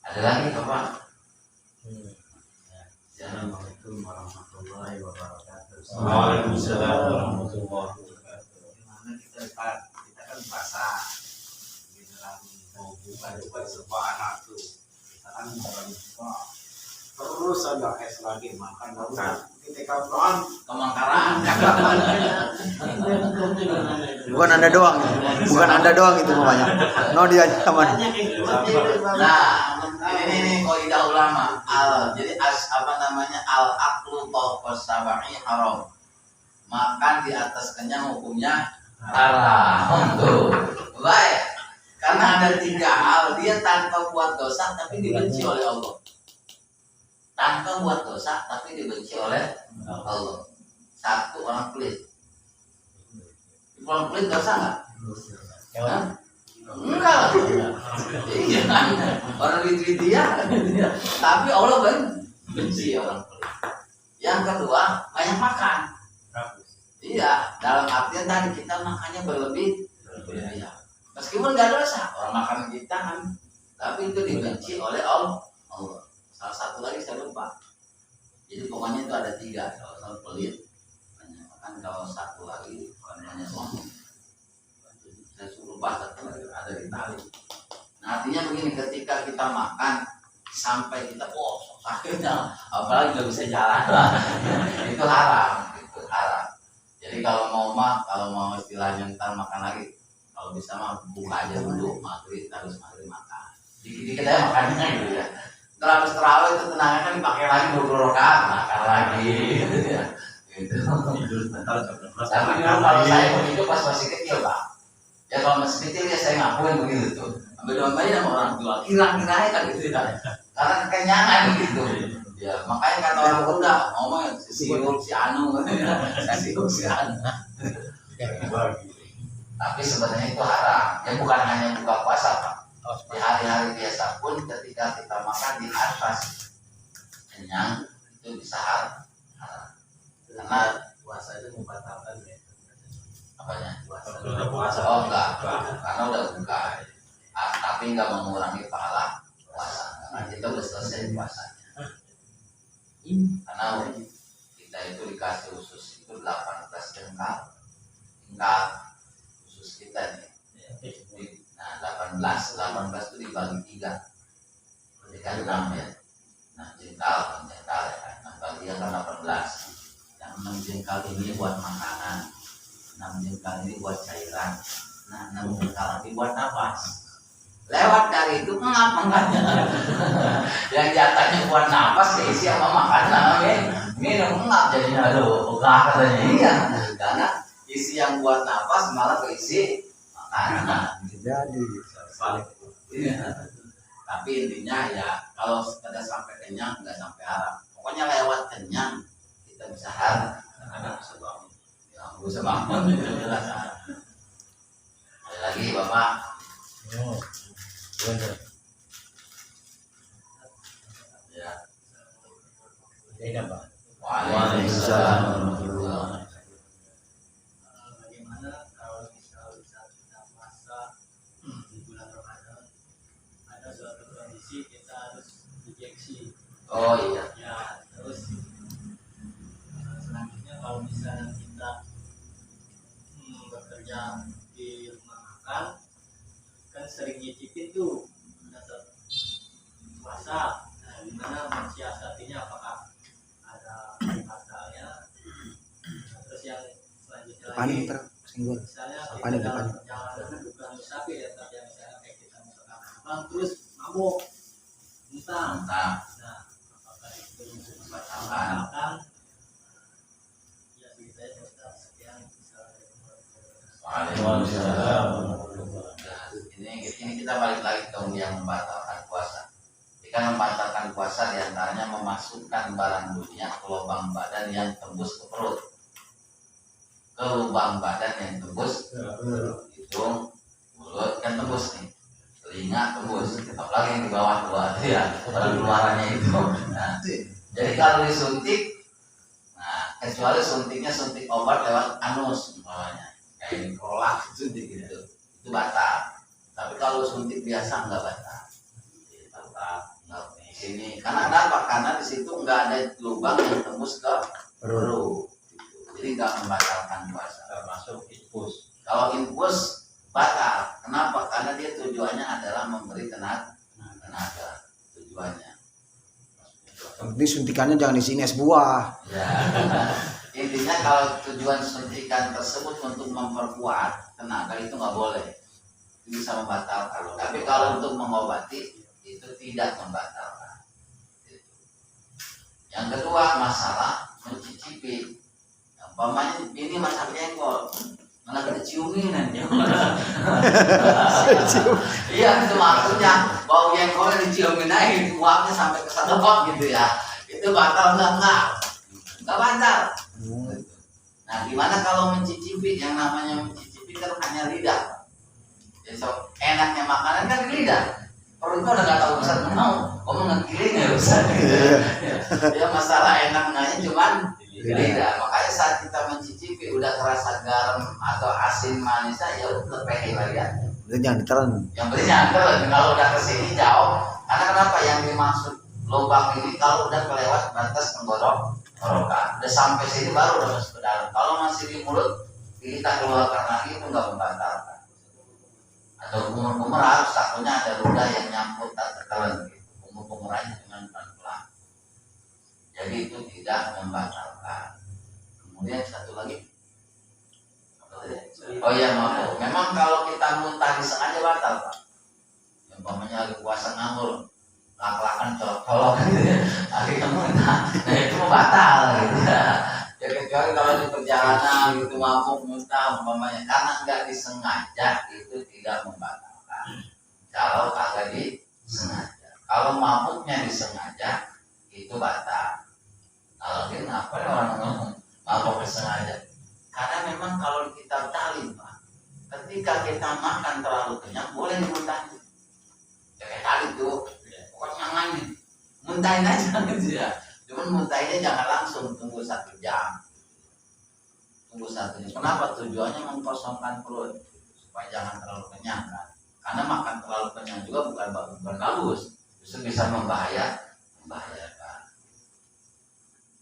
Speaker 1: Ada lagi Bapak?
Speaker 2: Assalamualaikum warahmatullahi wabarakatuh.
Speaker 5: Waalaikumsalam warahmatullahi wabarakatuh.
Speaker 2: Gimana kita kan puasa, kita mau buka sebuah anak tuh, kita kan mau buka terus ada es lagi makan ketika pulang
Speaker 1: Kemangkaran.
Speaker 3: Bukan Anda doang itu namanya. No dia aman.
Speaker 1: Nah, ini kok Jadi apa namanya al aklu fawqa sab'i haram. Makan di atas kenyang hukumnya haram. Tuh. Baik. Karena ada 3 hal, dia tanpa buat dosa tapi dibenci oleh Allah. Tanpa buat dosa tapi dibenci oleh Allah. 1, orang pelit. Orang pelit dosa nggak? Hah? Enggak. Iya. Orang duit dia. Tapi Allah kan benci orang pelit. Yang kedua, banyak makan. Iya, dalam artian tadi kita makannya berlebih. Ya. Meskipun nggak dosa, orang makan kita kan, tapi itu dibenci oleh Allah. Salah satu lagi saya lupa. Jadi pokoknya itu ada 3. Kalau satu pelit, banyak makan. Kalau satu lagi, banyak sombong. Saya suruh bahas ada di tali. Nah, artinya begini, ketika kita makan sampai kita sakitnya, apalagi nggak bisa jalan, itu haram, itu haram. Jadi kalau mau istilahnya ntar makan lagi, kalau bisa mah buka aja dulu, maghrib harus maghrib makan. Dikit-dikit aja makannya gitu ya. Terus habis terawih itu tenangnya kan dipakai lagi 20 rakaat, makan lagi, gitu ya. Gitu. Tapi kalau saya begitu pas masih kecil Pak. Ya kalau masih kecil ya saya ngakuin begitu tuh. Ambil dompetnya sama orang tua, kira-kira kan gitu ya. Karena kekenyangan gitu. Ya makanya kata orang muda ngomong si Anu, si Anu. Tapi sebenarnya itu haram. Ya bukan hanya buka puasa Pak. Di hari-hari biasa pun ketika kita makan di atas kenyang itu bisa haram. Karena
Speaker 2: puasa itu membatalkan ya.
Speaker 1: apanya?
Speaker 2: Puasa.
Speaker 1: Oh enggak, karena udah buka. Tapi enggak mengurangi pahala puasa. Karena kita udah selesai puasanya. Karena kita itu dikasih usus itu 18 jengkal. Jengkal usus kita nih. Nah 18 itu dibagi 3. Jadi kan 6 ya. Nah jengkal ya kan. Nah bagian kan 18. Yang 6 jengkal ini buat makanan. 6 jengkal ini buat cairan. Nah 6 jengkal ini buat nafas. Lewat dari itu ngap makanya. Yang jatahnya buat nafas keisi sama makanan, minum ngap jadinya aduh pegah katanya. Iya, karena isi yang buat nafas malah keisi makanan.
Speaker 3: Jadi
Speaker 1: Iya. Tapi intinya ya kalau sudah sampai kenyang nggak sampai haram. Pokoknya lewat kenyang kita bisa haram. Karena bisa bangun. Ya bisa bangun itu jelas. Ada lagi Bapak. Ya.
Speaker 4: Beda Pak.
Speaker 1: Waalaikumsalam warahmatullahi.
Speaker 6: Bagaimana kalau misal kita puasa di bulan Ramadan, ada suatu kondisi kita harus injeksi.
Speaker 1: Oh iya.
Speaker 6: Ya, terus selanjutnya kalau misalnya kita bekerja di rumah makan, kan sering nyicipin tuh pada saat puasa. Nah, gimana mensiasatinya, apakah ada batalnya? Terus yang selanjutnya
Speaker 3: paling
Speaker 6: lagi,
Speaker 3: tersenggol.
Speaker 6: misalnya
Speaker 3: Paling
Speaker 6: kita dalam
Speaker 3: depan.
Speaker 6: perjalanan bukan musafir ya, tapi misalnya kayak kita misalkan abang terus mabuk muntah.
Speaker 1: Nah,
Speaker 6: Nah, apakah itu
Speaker 1: batalkan.
Speaker 6: batalkan? Ya segitu aja Ustaz. Sekian misalnya.
Speaker 1: Waalaikumsalam. Ini kita balik lagi ke yang membatalkan puasa. Jika membatalkan puasa diantaranya memasukkan barang dunia ke lubang badan yang tembus ke perut. Ke lubang badan yang tembus hidung, mulut kan tembus nih, telinga tembus, apalagi yang di bawah itu ya, pada keluarannya itu. Nah, jadi kalau disuntik, nah kecuali suntiknya suntik obat lewat anus umpamanya, kayak mikrolak suntik gitu, itu batal. Tapi kalau suntik biasa nggak batal. Nggak di sini, karena ada apa? Karena di situ nggak ada lubang yang tembus ke perut. Jadi nggak membatalkan puasa.
Speaker 5: Termasuk infus.
Speaker 1: Kalau infus batal. Kenapa? Karena dia tujuannya adalah memberi tenaga. Tujuannya.
Speaker 3: Ini suntikannya jangan di sini es buah.
Speaker 1: Ya. Intinya kalau tujuan suntikan tersebut untuk memperkuat tenaga itu nggak boleh. Itu bisa membatalkan. Tapi kalau untuk mengobati itu tidak membatalkan. Yang kedua masalah mencicipi. Umpamanya ini masak jengkol, malah kena ciumin nanti. Iya itu maksudnya bau jengkolnya diciumin aja, uapnya sampai ke sadap gitu ya. Itu batal enggak batal. Nah gimana kalau mencicipi? Yang namanya mencicipi kan hanya lidah. Jadi so, enaknya makanan kan di lidah. Perutnya udah gak tahu Ustaz mau, kamu ngegiling ya Ustaz. Ya masalah enaknya cuman di lidah. Makanya saat kita mencicipi udah kerasa garam atau asin manisnya ya udah pengen lagi aja.
Speaker 3: Jangan ditelan.
Speaker 1: Yang penting jangan telan. Kalau udah kesini jauh, karena kenapa yang dimaksud lubang ini kalau udah kelewat batas tenggorokan, udah sampai sini baru udah masuk ke dalam. Kalau masih di mulut, kita keluarkan lagi itu nggak membatalkan. Atau kumur-kumur harus takutnya ada ludah yang nyangkut tak tertelan gitu. Kumur-kumur aja dengan pelan-pelan. Jadi itu tidak membatalkan. Kemudian satu lagi. Oh iya maaf. Memang kalau kita muntah disengaja batal Pak. Yang umpamanya lagi puasa nganggur, lak-lakan colok-colok gitu ya. Akhirnya muntah. Nah itu batal gitu ya. Ya kecuali kalau di perjalanan itu mabuk muntah umpamanya karena nggak disengaja itu tidak membatalkan. Kalau kagak disengaja, kalau mabuknya disengaja itu batal. Kalau dia kenapa orang ngomong mabuk disengaja? Karena memang kalau kita talim Pak, ketika kita makan terlalu kenyang boleh dimuntahin. Ya kayak tadi tuh, pokoknya nganganin, muntahin aja gitu ya. Cuman muntahinnya jangan langsung, tunggu 1 jam. Tunggu 1 jam. Kenapa? Tujuannya mengkosongkan perut supaya jangan terlalu kenyang kan. Karena makan terlalu kenyang juga bukan bagus, justru bisa membahayakan.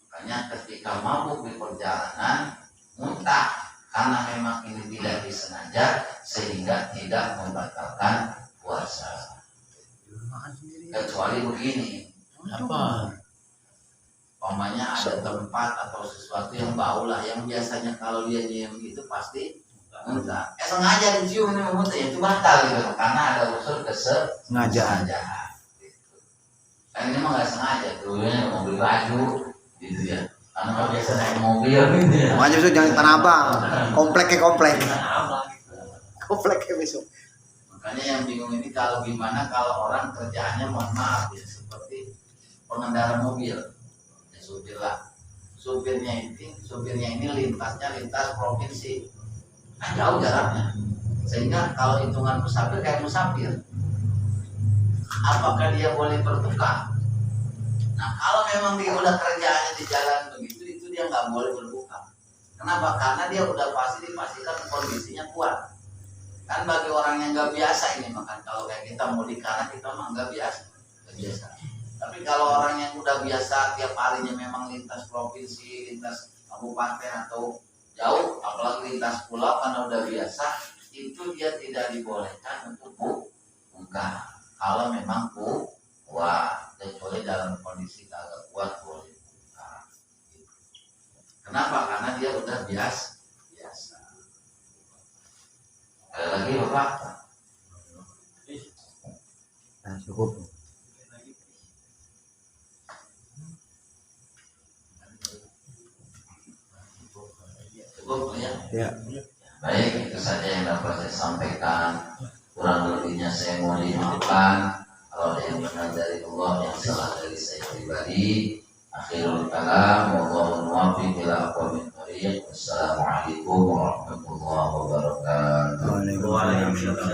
Speaker 1: Makanya ketika mabuk di perjalanan muntah karena memang ini tidak disengaja sehingga tidak membatalkan puasa. Kecuali begini.
Speaker 4: Apa?
Speaker 1: Umpamanya ada tempat atau sesuatu yang bau lah, yang biasanya kalau dia nyium itu pasti muntah. Sengaja dicium ini muntah, ya itu batal gitu, karena ada unsur kesengajaan. Gitu. Kan ini mah nggak sengaja, dulunya mau beli baju, gitu ya. Karena kalau biasa naik mobil, gitu ya.
Speaker 3: Makanya besok jangan Tanah Abang, komplek. Kompleknya besok.
Speaker 1: Makanya yang bingung ini kalau gimana kalau orang kerjaannya mohon maaf ya seperti pengendara mobil. Supirnya ini lintasnya lintas provinsi, kan jauh jaraknya, sehingga kalau hitungan musafir kayak musafir, apakah dia boleh berbuka? Nah kalau memang dia udah kerjaannya di jalan begitu, itu dia nggak boleh berbuka. Kenapa? Karena dia udah dipastikan kondisinya kuat. Kan bagi orang yang nggak biasa ini makan, kalau kayak kita mau di kanan kita mah nggak biasa. Tapi kalau orang yang udah biasa tiap harinya memang lintas provinsi, lintas kabupaten atau jauh, apalagi lintas pulau karena udah biasa, itu dia tidak dibolehkan untuk buka. Kalau memang kuat, kecuali dalam kondisi agak kuat boleh buka. Kenapa? Karena dia udah biasa. Ada lagi Bapak?
Speaker 3: Nah, cukup.
Speaker 1: Cukup ya?
Speaker 3: Ya.
Speaker 1: Baik, itu saja yang dapat saya sampaikan. Kurang lebihnya saya mohon dimaafkan. Kalau ada yang benar dari Allah, yang salah dari saya pribadi. Akhirul kalam, wallahu muwaffiq ila aqwamit thoriq. Wassalamualaikum warahmatullahi wabarakatuh.
Speaker 3: Waalaikumsalam.